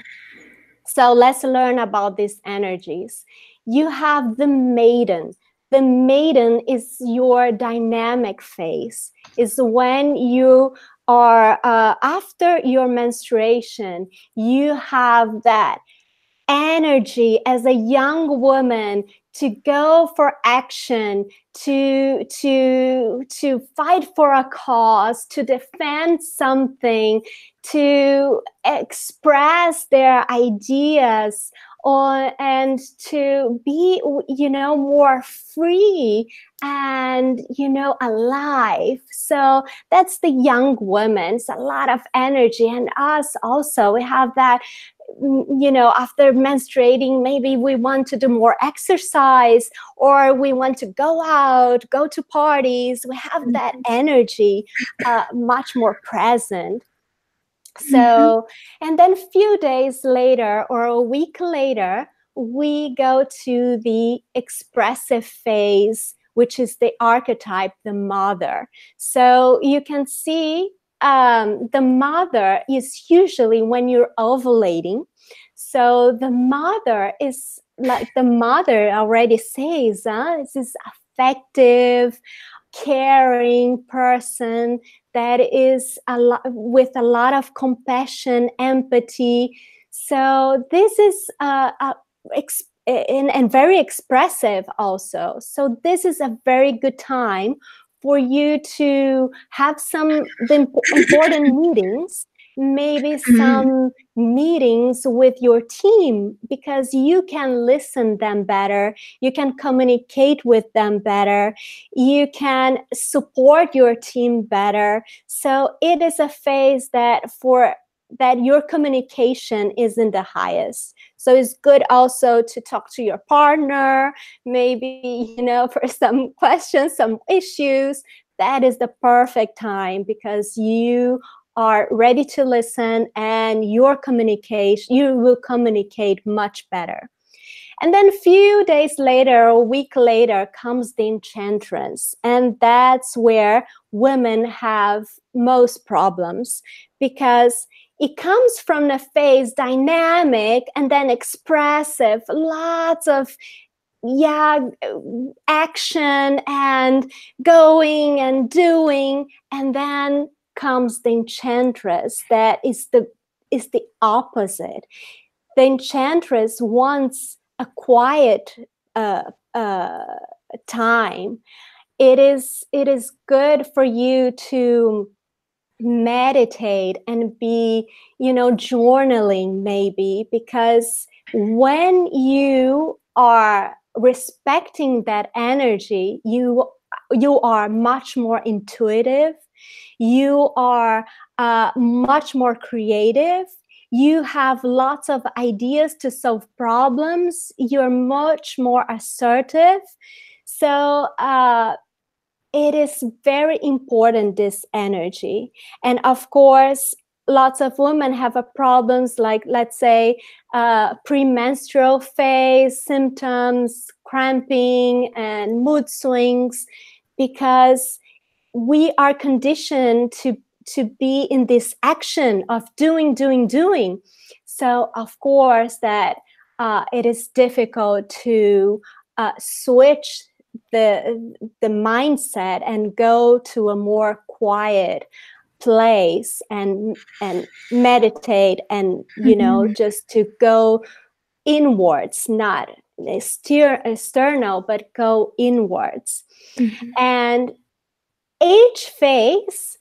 So let's learn about these energies. You have the maiden. The maiden is your dynamic phase. Is when you are after your menstruation, you have that energy as a young woman to go for action, to fight for a cause, to defend something, to express their ideas, and to be, more free and, alive. So that's the young women. It's a lot of energy. And us also, we have that, after menstruating, maybe we want to do more exercise, or we want to go out, go to parties. We have that energy much more present. So, and then a few days later or a week later, we go to the expressive phase, which is the archetype, the mother. So you can see the mother is usually when you're ovulating. So the mother is, like the mother already says, this is affective, caring person that is with a lot of compassion, empathy. So this is and very expressive also. So this is a very good time for you to have some important meetings, maybe some meetings with your team, because you can listen them better, you can communicate with them better, you can support your team better. So it is a phase that your communication isn't the highest. So it's good also to talk to your partner, maybe, for some questions, some issues. That is the perfect time, because you are ready to listen, and you will communicate much better. And then a few days later, a week later, comes the enchantress. And that's where women have most problems, because it comes from the phase dynamic and then expressive, lots of action and going and doing, and then comes the enchantress. That is the opposite. The enchantress wants a quiet time. It is good for you to meditate and be, journaling maybe, because when you are respecting that energy, you are much more intuitive, you are much more creative, you have lots of ideas to solve problems, you're much more assertive. So it is very important, this energy. And of course, lots of women have a problems like, let's say, premenstrual phase symptoms, cramping, and mood swings, because we are conditioned to be in this action of doing. So of course that it is difficult to switch the mindset and go to a more quiet place and meditate and just to go inwards, not external, but go inwards. And each phase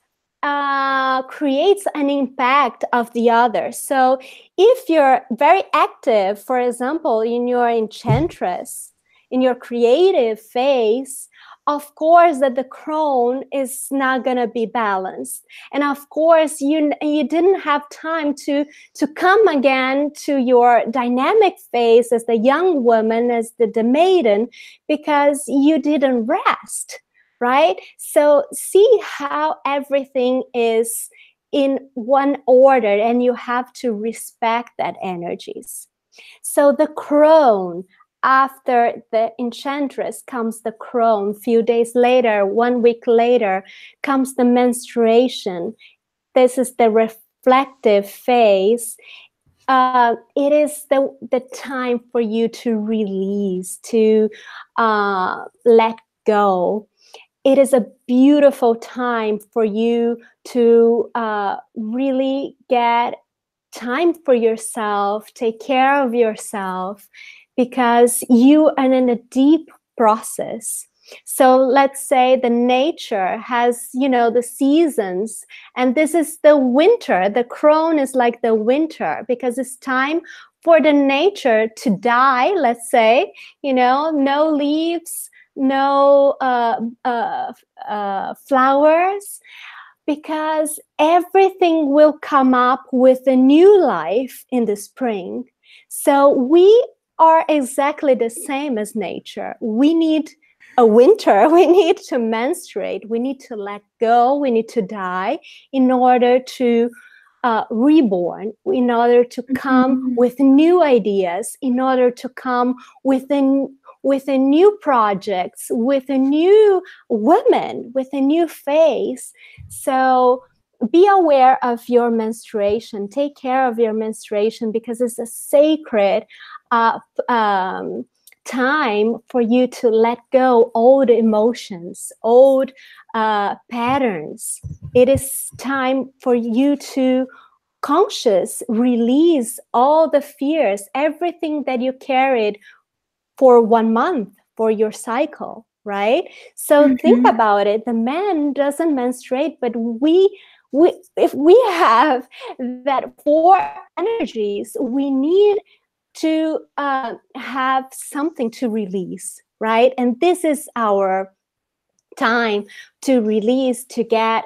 creates an impact of the other. So if you're very active, for example, in your enchantress, in your creative phase, of course that the crown is not going to be balanced. And of course you didn't have time to come again to your dynamic phase as the young woman, as the maiden, because you didn't rest, right? So see how everything is in one order, and you have to respect that energies. So the crown, after the enchantress comes the crown. Few days later, 1 week later, comes the menstruation. This is the reflective phase. It is the time for you to release, to let go. It is a beautiful time for you to really get time for yourself, take care of yourself, because you are in a deep process. So let's say the nature has, the seasons, and this is the winter. The crown is like the winter, because it's time for the nature to die, let's say, no leaves, no flowers, because everything will come up with a new life in the spring. So we are exactly the same as nature. We need a winter, we need to menstruate, we need to let go, we need to die in order to reborn, in order to come with new ideas, in order to come with a new projects, with a new woman, with a new face. So be aware of your menstruation, take care of your menstruation, because it's a sacred time for you to let go old emotions, old patterns. It is time for you to conscious release all the fears, everything that you carried for 1 month for your cycle, right? So think about it. The man doesn't menstruate, but if we have that 4 energies, we need to have something to release, right? And this is our time to release, to get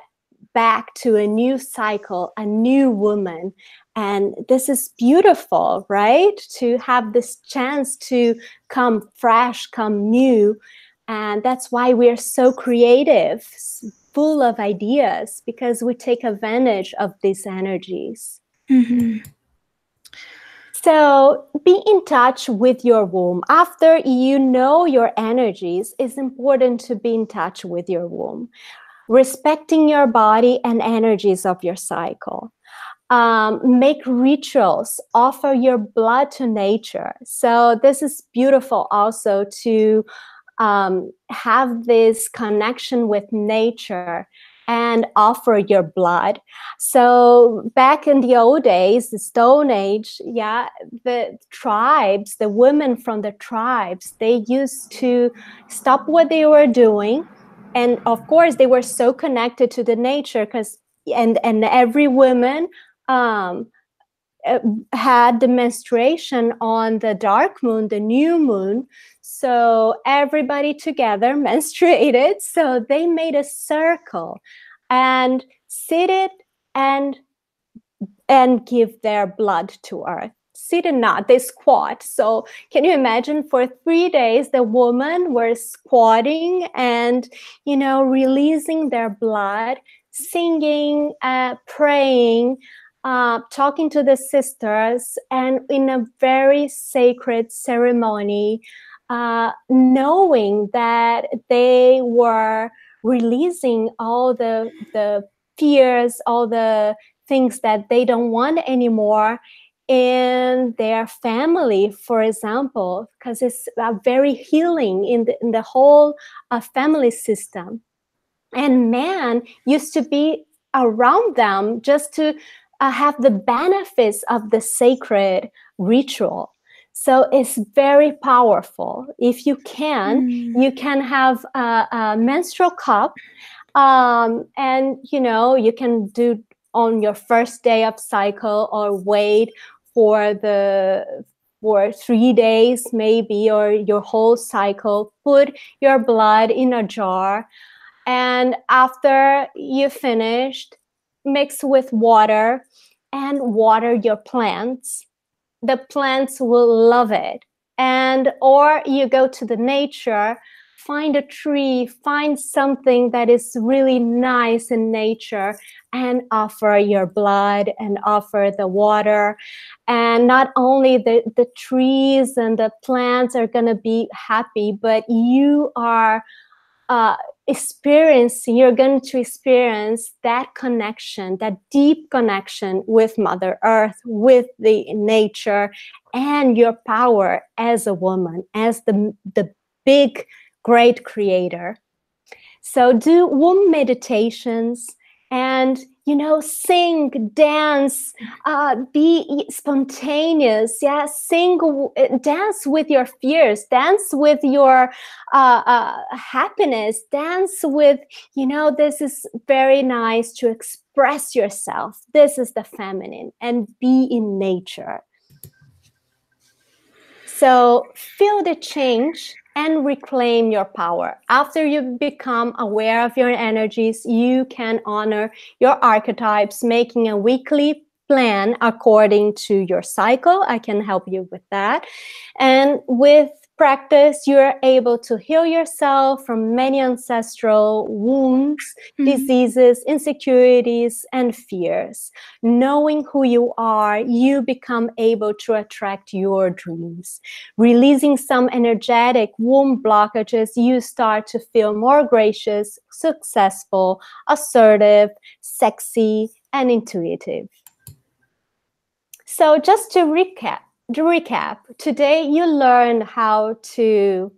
back to a new cycle, a new woman. And this is beautiful, right? To have this chance to come fresh, come new. And that's why we're so creative, full of ideas, because we take advantage of these energies. So be in touch with your womb. After you know your energies, it's important to be in touch with your womb, respecting your body and energies of your cycle. Make rituals, offer your blood to nature. So this is beautiful also to have this connection with nature and offer your blood. So back in the old days, the Stone Age, the tribes, the women from the tribes, they used to stop what they were doing. And of course, they were so connected to the nature, because and every woman had the menstruation on the dark moon, the new moon. So everybody together menstruated. So they made a circle and seated and give their blood to earth. Sit and not, they squat. So can you imagine, for 3 days the women were squatting and, you know, releasing their blood, singing, praying, talking to the sisters, and in a very sacred ceremony, knowing that they were releasing all the fears, all the things that they don't want anymore in their family, for example, because it's very healing in the whole family system. And man used to be around them just to have the benefits of the sacred ritual. So it's very powerful. If you can, you can have a menstrual cup, and you know, you can do on your first day of cycle, or wait for 3 days maybe, or your whole cycle. Put your blood in a jar, and after you finished, mix with water and water your plants. The plants will love it. And or you go to the nature, find a tree, find something that is really nice in nature, and offer your blood and offer the water. And not only the trees and the plants are going to be happy, but you are you're going to experience that connection, that deep connection with Mother Earth, with the nature, and your power as a woman, as the big, great creator. So do womb meditations, and, you know, sing, dance, be spontaneous. Yeah, sing, dance with your fears, dance with your happiness, dance with, you know, this is very nice to express yourself. This is the feminine, and be in nature. So feel the change and reclaim your power. After you become aware of your energies, you can honor your archetypes, making a weekly plan according to your cycle. I can help you with that. And with practice, you're able to heal yourself from many ancestral wounds, diseases, insecurities, and fears. Knowing who you are, you become able to attract your dreams. Releasing some energetic womb blockages, you start to feel more gracious, successful, assertive, sexy, and intuitive. So just to recap, today you learned how to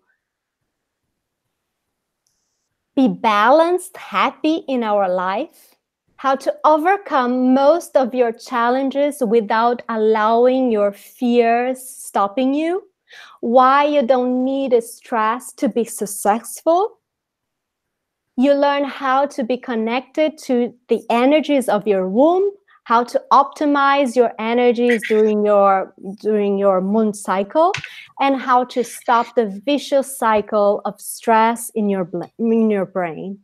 be balanced, happy in our life, how to overcome most of your challenges without allowing your fears stopping you, why you don't need stress to be successful. You learn how to be connected to the energies of your womb, how to optimize your energies during your moon cycle, and how to stop the vicious cycle of stress in your brain.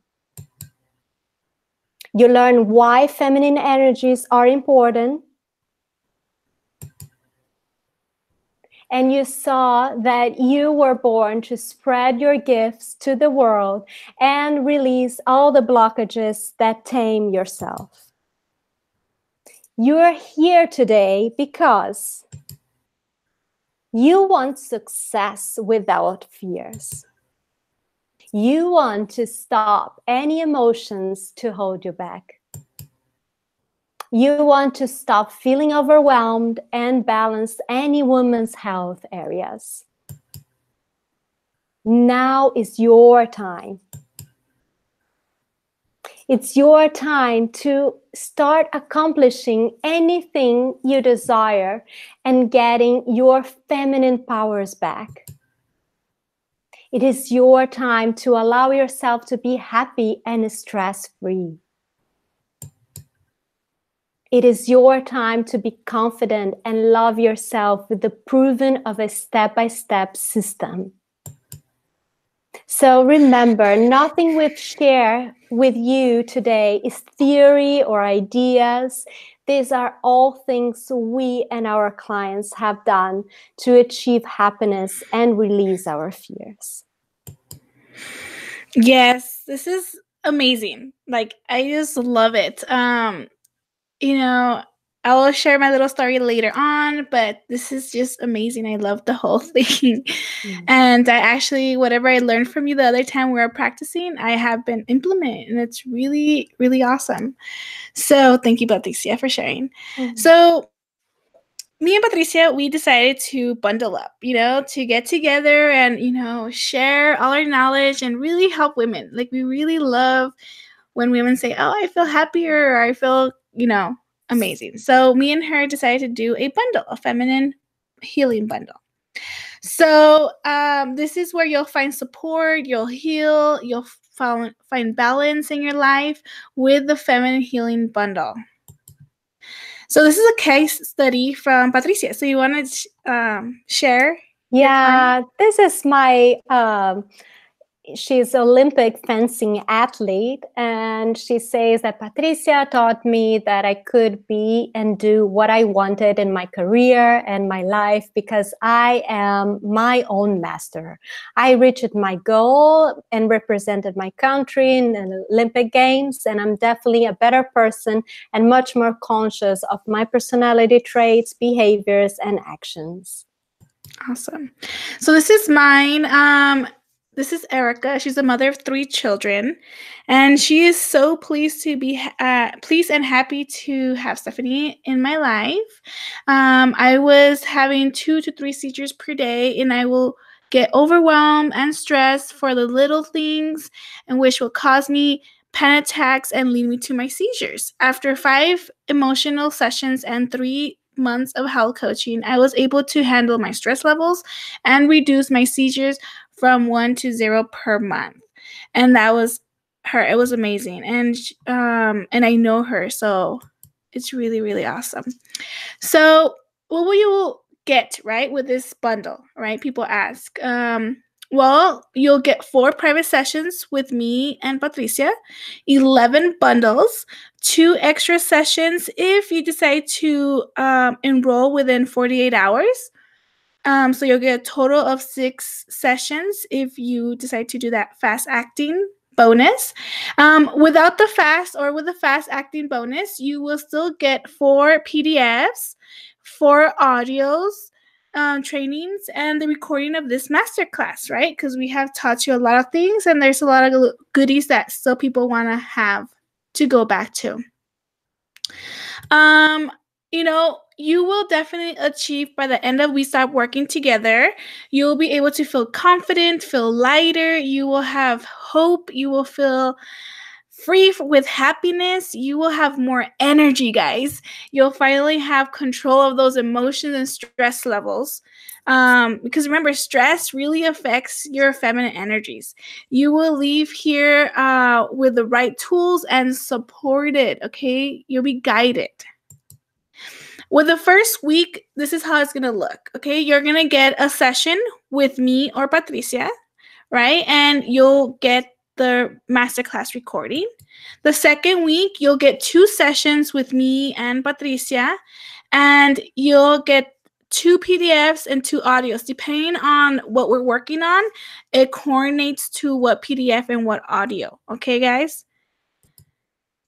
You learn why feminine energies are important. And you saw that you were born to spread your gifts to the world and release all the blockages that tame yourself. You're here today because you want success without fears. You want to stop any emotions to hold you back. You want to stop feeling overwhelmed and balance any woman's health areas. Now is your time. It's your time to start accomplishing anything you desire and getting your feminine powers back. It is your time to allow yourself to be happy and stress-free. It is your time to be confident and love yourself with the proven of a step-by-step system. So remember, nothing we've shared with you today is theory or ideas. These are all things we and our clients have done to achieve happiness and release our fears. Yes, this is amazing. Like, I just love it. You know, I will share my little story later on, but this is just amazing. I love the whole thing. And I actually, whatever I learned from you the other time we were practicing, I have been implementing, and it's really, really awesome. So thank you, Patricia, for sharing. So me and Patricia, we decided to bundle up, to get together and, share all our knowledge and really help women. Like, we really love when women say, oh, I feel happier, or I feel, amazing. So me and her decided to do a bundle, a feminine healing bundle. So this is where you'll find support, you'll heal, you'll find balance in your life with the feminine healing bundle. So this is a case study from Patricia. So you want to share? Yeah, this is my she's an Olympic fencing athlete, and she says that Patricia taught me that I could be and do what I wanted in my career and my life because I am my own master. I reached my goal and represented my country in the Olympic Games, and I'm definitely a better person and much more conscious of my personality traits, behaviors, and actions. Awesome. So this is mine. This is Erica. She's a mother of 3 children, and she is so pleased to be pleased and happy to have Stephanie in my life. I was having 2 to 3 seizures per day, and I will get overwhelmed and stressed for the little things, and which will cause me panic attacks and lead me to my seizures. After 5 emotional sessions and 3 months of health coaching, I was able to handle my stress levels and reduce my seizures from 1 to 0 per month. And that was her. It was amazing. And I know her, so it's really, really awesome. So what will you get, right, with this bundle, right? People ask. Well, you'll get 4 private sessions with me and Patricia, 11 bundles, 2 extra sessions if you decide to enroll within 48 hours. So you'll get a total of 6 sessions if you decide to do that fast acting bonus. Without the fast or with the fast acting bonus, you will still get 4 PDFs, 4 audios, trainings, and the recording of this masterclass, right? Because we have taught you a lot of things, and there's a lot of goodies that still people want to have to go back to. You will definitely achieve by the end of we start working together. You'll be able to feel confident, feel lighter. You will have hope. You will feel free with happiness. You will have more energy, guys. You'll finally have control of those emotions and stress levels. Because remember, stress really affects your feminine energies. You will leave here with the right tools and supported, okay? You'll be guided. With the first week, this is how it's going to look, okay? You're going to get a session with me or Patricia, right? And you'll get the masterclass recording. The second week, you'll get 2 sessions with me and Patricia, and you'll get 2 PDFs and 2 audios. Depending on what we're working on, it coordinates to what PDF and what audio, okay, guys?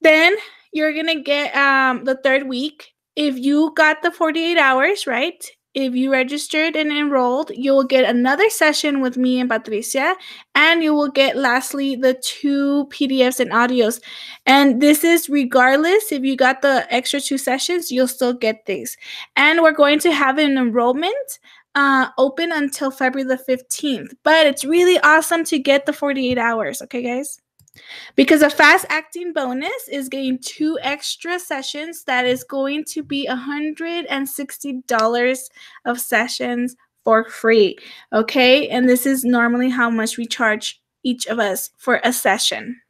Then you're going to get the third week. If you got the 48 hours, right? If you registered and enrolled, you will get another session with me and Patricia, and you will get lastly the 2 PDFs and audios. And this is regardless if you got the extra 2 sessions, you'll still get these. And we're going to have an enrollment open until February the 15th. But it's really awesome to get the 48 hours, okay, guys? Because a fast acting bonus is getting 2 extra sessions that is going to be $160 of sessions for free, okay? And this is normally how much we charge each of us for a session.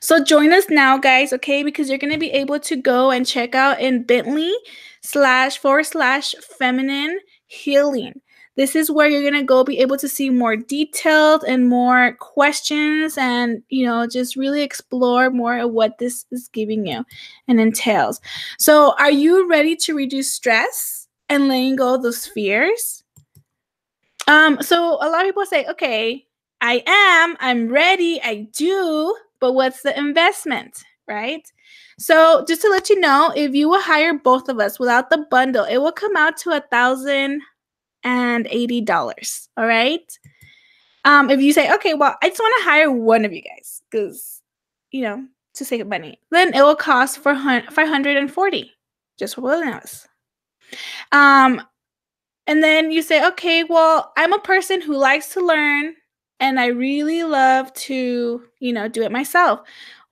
So join us now, guys, okay? Because you're going to be able to go and check out in bit.ly/feminine healing. This is where you're going to go be able to see more detailed and more questions and, just really explore more of what this is giving you and entails. So are you ready to reduce stress and letting go of those fears? So a lot of people say, okay, I'm ready, I do, but what's the investment, right? So just to let you know, if you will hire both of us without the bundle, it will come out to $1,080, all right? If you say, okay, well, I just want to hire one of you guys because, to save money, then it will cost $540 just for one of us. And then you say, okay, well, I'm a person who likes to learn and I really love to, do it myself.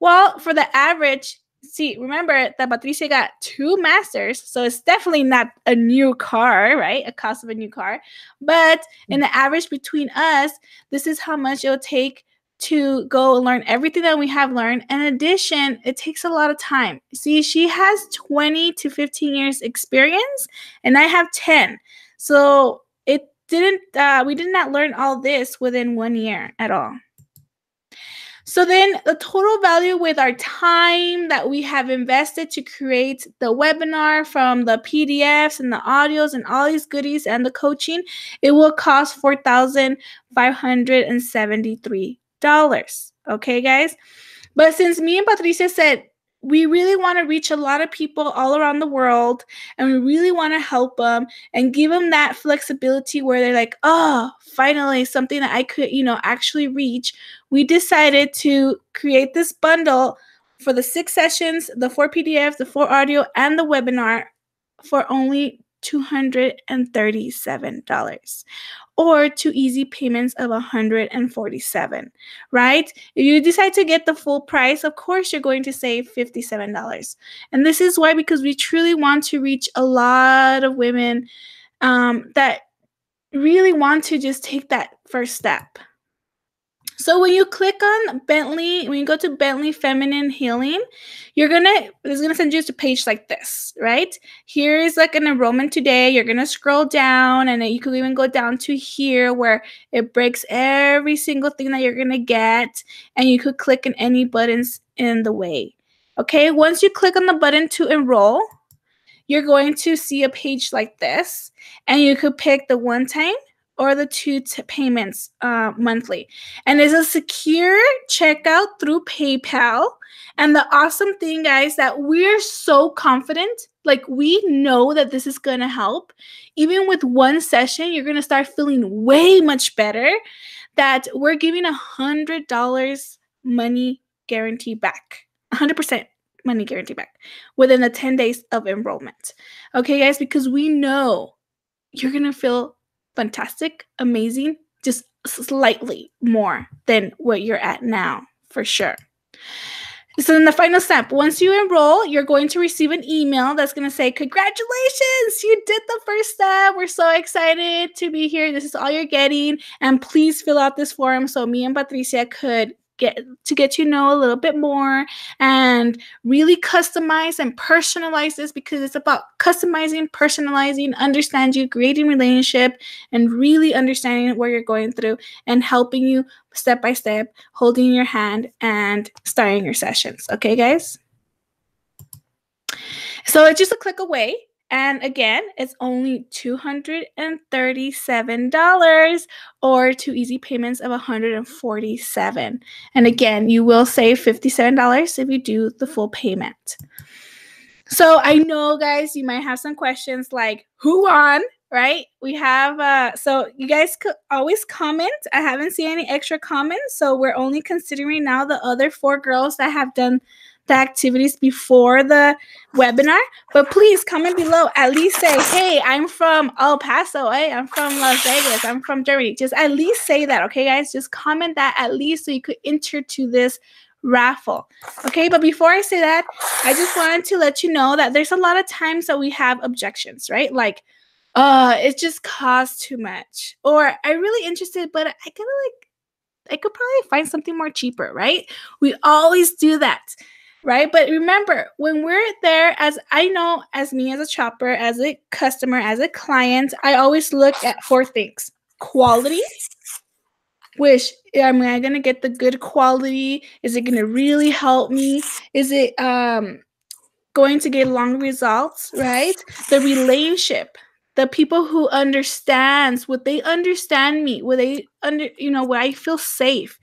Well, for the average, remember that Patricia got 2 masters, so it's definitely not a new car, right? A cost of a new car. But in the average between us, this is how much it'll take to go and learn everything that we have learned. In addition, it takes a lot of time. See, she has 20 to 15 years experience and I have 10. So we did not learn all this within 1 year at all. So then the total value with our time that we have invested to create the webinar, from the PDFs and the audios and all these goodies and the coaching, it will cost $4,573. Okay, guys? But since me and Patricia said, we really want to reach a lot of people all around the world, and we really want to help them and give them that flexibility where they're like, oh, finally something that I could, actually reach. We decided to create this bundle for the 6 sessions, the 4 PDFs, the 4 audio, and the webinar for only $237. Or 2 easy payments of $147, right? If you decide to get the full price, of course, you're going to save $57. And this is why, because we truly want to reach a lot of women that really want to just take that first step. So when you click on Bentley, when you go to Bentley Feminine Healing, it's gonna send you to a page like this, right? Here is like an enrollment today. You're gonna scroll down, and then you could even go down to here where it breaks every single thing that you're gonna get, and you could click on any buttons in the way. Okay, once you click on the button to enroll, you're going to see a page like this, and you could pick the one-time or the 2 payments monthly. And it's a secure checkout through PayPal. And the awesome thing, guys, that we're so confident, like we know that this is going to help. Even with 1 session, you're going to start feeling way much better, that we're giving $100 money guarantee back. 100% money guarantee back within the 10 days of enrollment. Okay, guys, because we know you're going to feel fantastic, amazing, just slightly more than what you're at now, for sure. So then the final step, once you enroll, you're going to receive an email that's going to say, congratulations, you did the first step. We're so excited to be here. This is all you're getting. And please fill out this form so me and Patricia could get to know a little bit more and really customize and personalize this, because it's about customizing, personalizing, understand you, creating relationship, and really understanding what you're going through and helping you step by step, holding your hand and starting your sessions. Okay, guys? So it's just a click away. And again, it's only $237 or 2 easy payments of $147. And again, you will save $57 if you do the full payment. So I know, guys, you might have some questions like, who won, right? We have, so you guys could always comment. I haven't seen any extra comments, so we're only considering now the other 4 girls that have done the activities before the webinar. But please comment below. At least say, hey, I'm from El Paso, I'm from Las Vegas, I'm from Germany. Just at least say that, okay, guys? Just comment that at least so you could enter to this raffle. Okay, but before I say that, I just wanted to let you know that there's a lot of times that we have objections, right? Like, it just costs too much. Or I'm really interested, but I kind of like, I could probably find something more cheaper, right? We always do that, right? But remember, when we're there, as I know, as me as a shopper, as a customer, as a client, I always look at 4 things. Quality, which am I going to get the good quality? Is it going to really help me? Is it going to get long results, right? The relationship, the people who understands, would they understand me? Would they where I feel safe?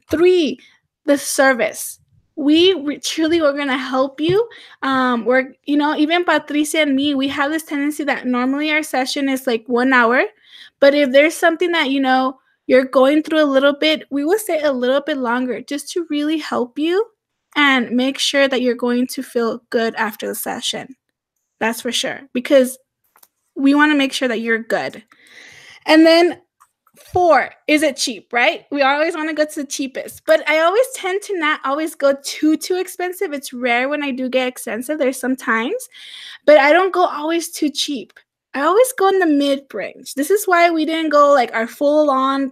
3, the service. We truly are going to help you. We're, even Patricia and me, we have this tendency that normally our session is like 1 hour. But if there's something that, you're going through a little bit, we will stay a little bit longer just to really help you and make sure that you're going to feel good after the session. That's for sure. Because we want to make sure that you're good. And then 4, is it cheap, right? We always want to go to the cheapest. But I always tend to not always go too expensive. It's rare when I do get expensive. There's some times. But I don't go always too cheap. I always go in the mid-range. This is why we didn't go like our full-on,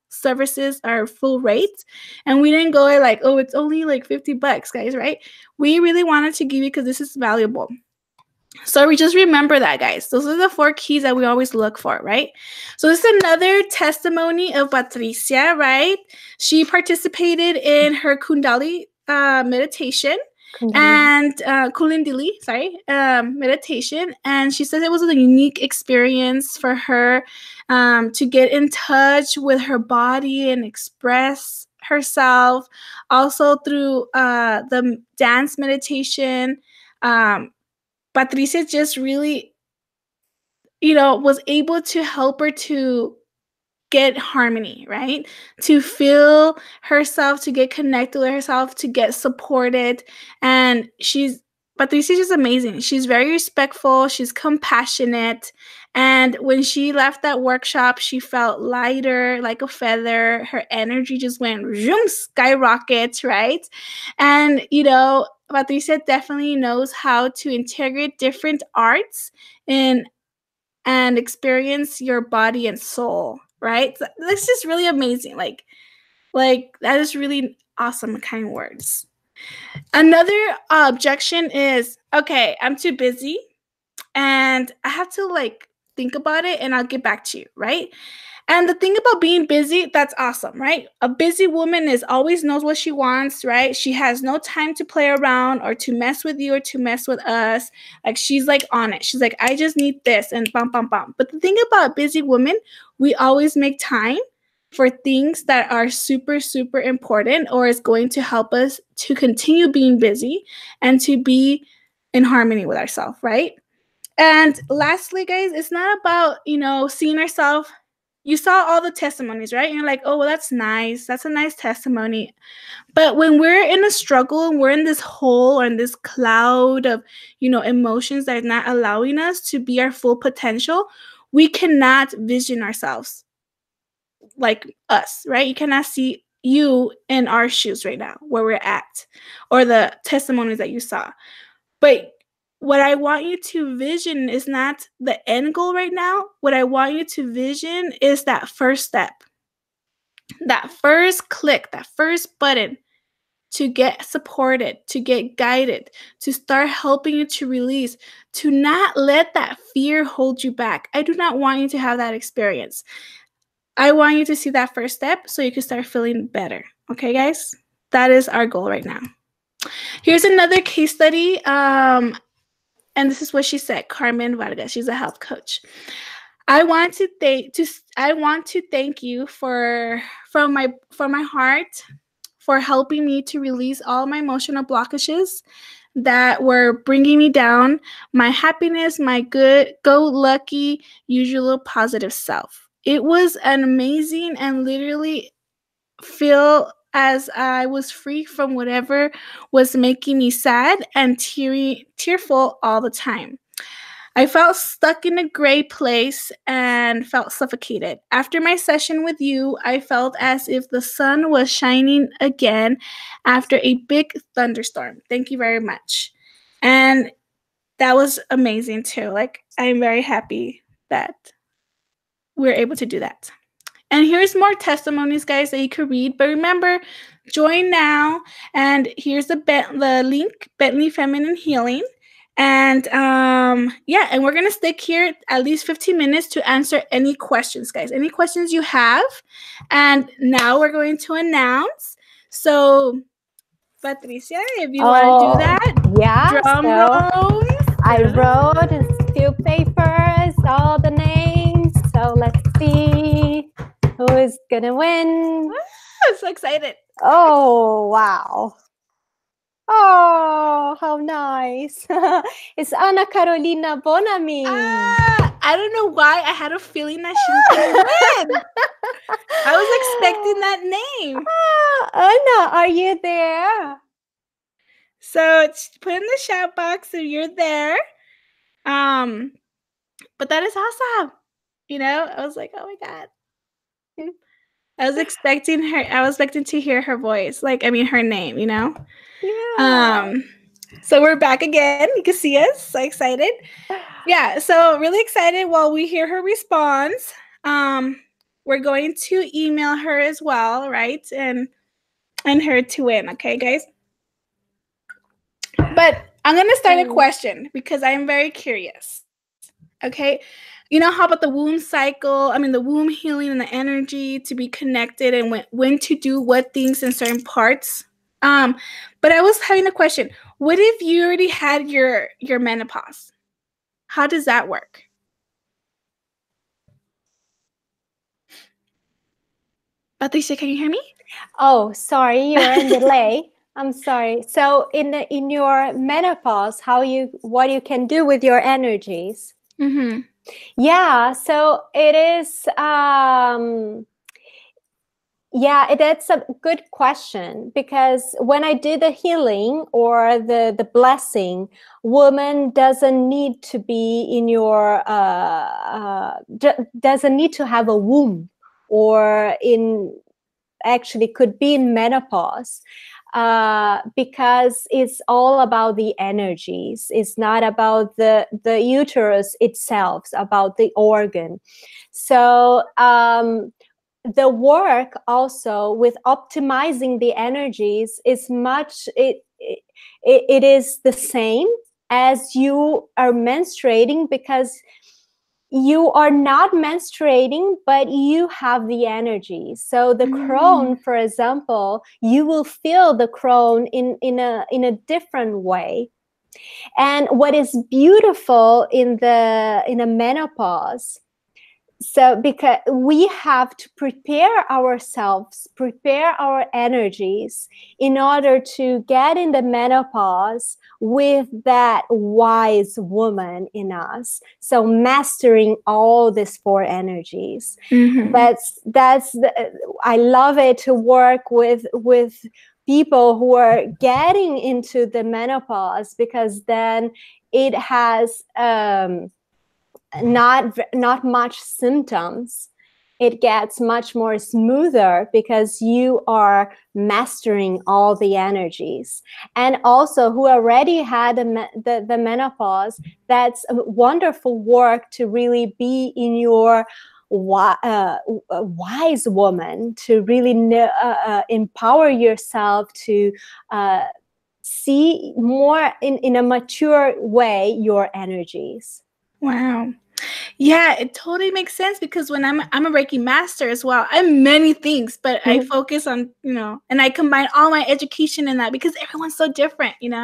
services, our full rates. And we didn't go like, oh, it's only like $50, guys, right? We really wanted to give you because this is valuable. So we just remember that, guys. Those are the 4 keys that we always look for, right? So this is another testimony of Patricia, right? She participated in her Kundalini meditation. Kulindili, meditation. And she says it was a unique experience for her to get in touch with her body and express herself. Also through the dance meditation, Patricia just really, was able to help her to get harmony, right? To feel herself, to get connected with herself, to get supported. And Patricia's just amazing. She's very respectful. She's compassionate. And when she left that workshop, she felt lighter, like a feather. Her energy just went zoom, skyrocket, right? And, Patricia definitely knows how to integrate different arts and experience your body and soul, right? This is really amazing. Like that is really awesome, kind words. Another objection is, okay, I'm too busy and I have to think about it and I'll get back to you, right? And the thing about being busy, that's awesome, right? A busy woman always knows what she wants, right? She has no time to play around or to mess with you or to mess with us. Like she's on it. She's like, I just need this and bum, bum, bum. But the thing about a busy woman, we always make time for things that are super, super important or is going to help us to continue being busy and to be in harmony with ourselves, right? And lastly, guys, it's not about, seeing ourselves. You saw all the testimonies, right? And you're like, oh, well, that's nice. That's a nice testimony. But when we're in a struggle and we're in this hole or in this cloud of, emotions that are not allowing us to be our full potential, we cannot vision ourselves like us, right? You cannot see you in our shoes right now, where we're at, or the testimonies that you saw. But what I want you to vision is not the end goal right now. What I want you to vision is that first step, that first click, that first button to get supported, to get guided, to start helping you to release, to not let that fear hold you back. I do not want you to have that experience. I want you to see that first step so you can start feeling better. Okay, guys? That is our goal right now. Here's another case study. And this is what she said, Carmen Vargas. She's a health coach. I want to thank you from my heart for helping me to release all my emotional blockages that were bringing me down, my happiness, my go-lucky, usual positive self. It was an amazing and literally feel as I was free from whatever was making me sad and tearful all the time. I felt stuck in a gray place and felt suffocated. After my session with you, I felt as if the sun was shining again after a big thunderstorm. Thank you very much. And that was amazing too. I'm very happy that we're able to do that. And here's more testimonies, guys, that you could read. But remember, join now. And here's the link, Bentley Feminine Healing. And yeah, and we're gonna stick here at least 15 minutes to answer any questions, guys. Any questions you have. And now we're going to announce. So, Patricia, if you want to do that, yeah. Drum rolls. I wrote a few papers, all the names. So let's see who is gonna win. I'm so excited. Oh, wow. Oh, how nice. It's Ana Carolina Bonami. I don't know why I had a feeling that she was going to win. I was expecting that name. Ana, are you there? So put in the shout box if you're there. But that is awesome. You know, I was like, oh my God. I was expecting to hear her voice. Her name, you know? Yeah. So we're back again. You can see us. So excited. Yeah, so really excited while we hear her response. We're going to email her as well, right? And her to win, okay, guys? But I'm going to start a question because I'm very curious. Okay? You know how about the womb cycle, the womb healing and the energy to be connected and when to do what things in certain parts? But I was having a question. What if you already had your menopause? How does that work? Patricia, can you hear me? Oh, sorry, you're in delay. I'm sorry. So in your menopause, what you can do with your energies? Mm-hmm. Yeah, so it is that's a good question, because when I do the healing or the blessing, woman doesn't need to be in your doesn't need to have a womb, or actually could be in menopause, because it's all about the energies. It's not about the uterus itself, it's about the organ. So the work also with optimizing the energies is it is the same as you are menstruating, because you are not menstruating, but you have the energy. So the crown, for example, you will feel the crown in a different way. And what is beautiful in a menopause, so because we have to prepare ourselves, prepare our energies in order to get in the menopause with that wise woman in us. So mastering all these 4 energies. Mm-hmm. I love it to work with people who are getting into the menopause, because then it has not much symptoms. It gets much more smoother because you are mastering all the energies. And also, who already had the menopause, that's a wonderful work to really be in your wise woman, to really empower yourself to see more in a mature way your energies. Wow. Yeah, it totally makes sense, because when I'm a Reiki master as well. I'm many things, but I focus on, and I combine all my education in that, because everyone's so different, And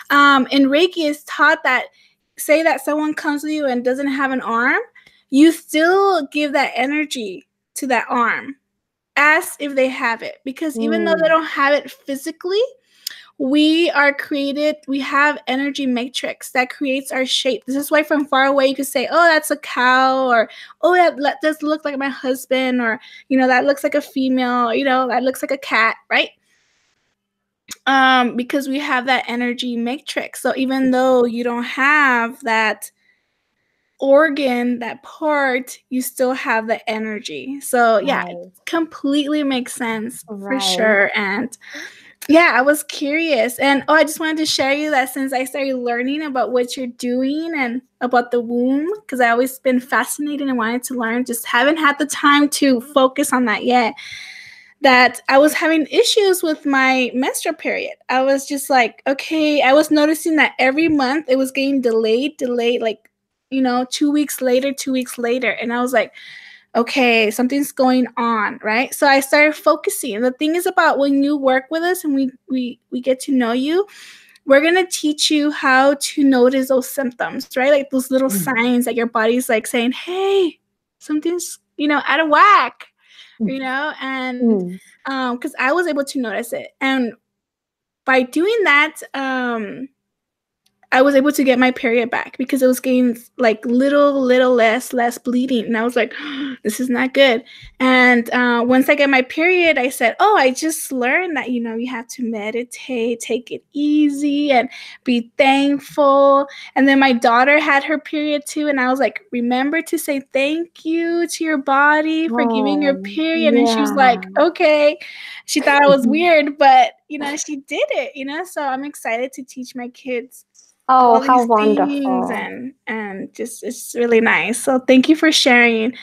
Reiki is taught that, say that someone comes to you and doesn't have an arm, you still give that energy to that arm as if they have it, because even though they don't have it physically, we have energy matrix that creates our shape. This is why from far away you could say, oh, that's a cow, or oh, that does look like my husband, or that looks like a female, that looks like a cat, right? Because we have that energy matrix. So even though you don't have that organ, that part, you still have the energy. So yeah, it completely makes sense for sure. And Yeah, I was curious. And I just wanted to share you that since I started learning about what you're doing and about the womb, because I always been fascinated and wanted to learn, just haven't had the time to focus on that yet. That I was having issues with my menstrual period. I was just like, okay, I was noticing that every month it was getting delayed, like, 2 weeks later, 2 weeks later. And I was like, okay, something's going on, right? So I started focusing. And the thing is about when you work with us and we get to know you, we're gonna teach you how to notice those symptoms, right? Like those little signs that your body's like saying, hey, something's, out of whack, and because I was able to notice it. And by doing that, I was able to get my period back because it was getting like little less bleeding. And I was like, this is not good. And once I get my period, I said, oh, I just learned that, you have to meditate, take it easy and be thankful. And then my daughter had her period too. And I was like, remember to say thank you to your body for giving your period. And she was like, okay. She thought I was weird, but, she did it, so I'm excited to teach my kids. Oh, how wonderful. And just it's really nice. So thank you for sharing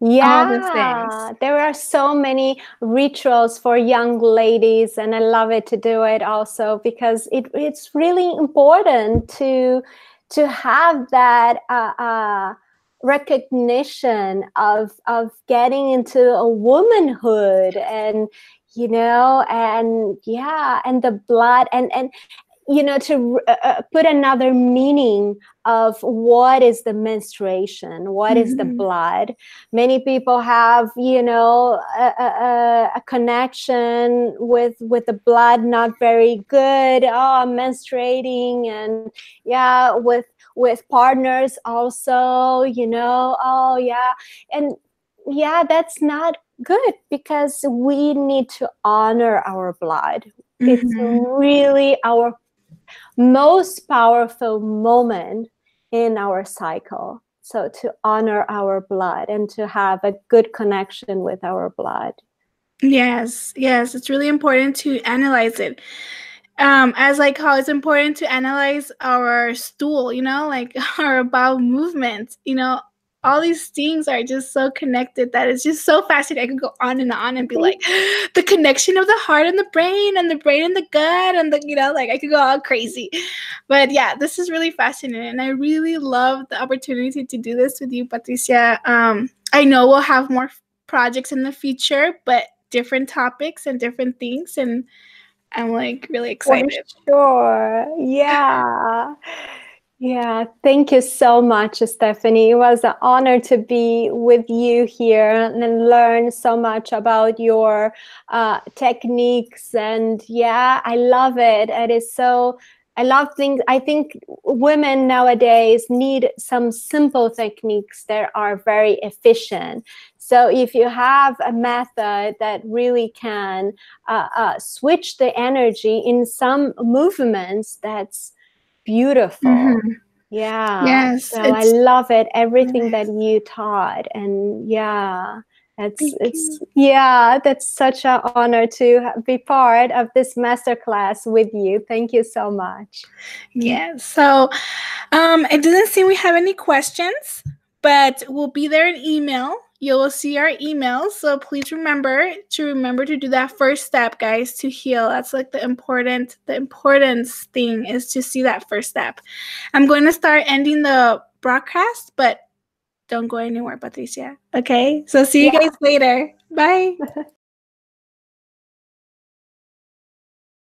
all these things. There are so many rituals for young ladies, and I love it to do it also because it's really important to have that recognition of getting into a womanhood and and the blood and to put another meaning of what is the menstruation, what is the blood. Many people have, a connection with the blood not very good. Oh, I'm menstruating, and with partners also, oh yeah, and yeah, that's not good because we need to honor our blood. It's really our most powerful moment in our cycle. So to honor our blood and to have a good connection with our blood. Yes, it's really important to analyze it. As like how it's important to analyze our stool, like our bowel movement, all these things are just so connected that it's just so fascinating. I could go on and be like the connection of the heart and the brain and the gut and like I could go all crazy. But yeah, this is really fascinating. And I really love the opportunity to do this with you, Patricia. I know we'll have more projects in the future, but different topics and different things. And I'm like really excited. For sure. Yeah. Yeah, thank you so much, Stephanie. It was an honor to be with you here and learn so much about your techniques. And yeah, I love it. It is so, I love things. I think women nowadays need some simple techniques that are very efficient. So if you have a method that really can switch the energy in some movements, that's beautiful. Yeah. Yes. So I love it. Everything that you taught. And yeah, that's such an honor to be part of this masterclass with you. Thank you so much. Yes. So it doesn't seem we have any questions, but we'll be there in email. You will see our emails. So please remember to do that first step, guys, to heal. That's like the importance thing is to see that first step. I'm going to start ending the broadcast, but don't go anywhere, Patricia. Okay? So see you guys later. Bye.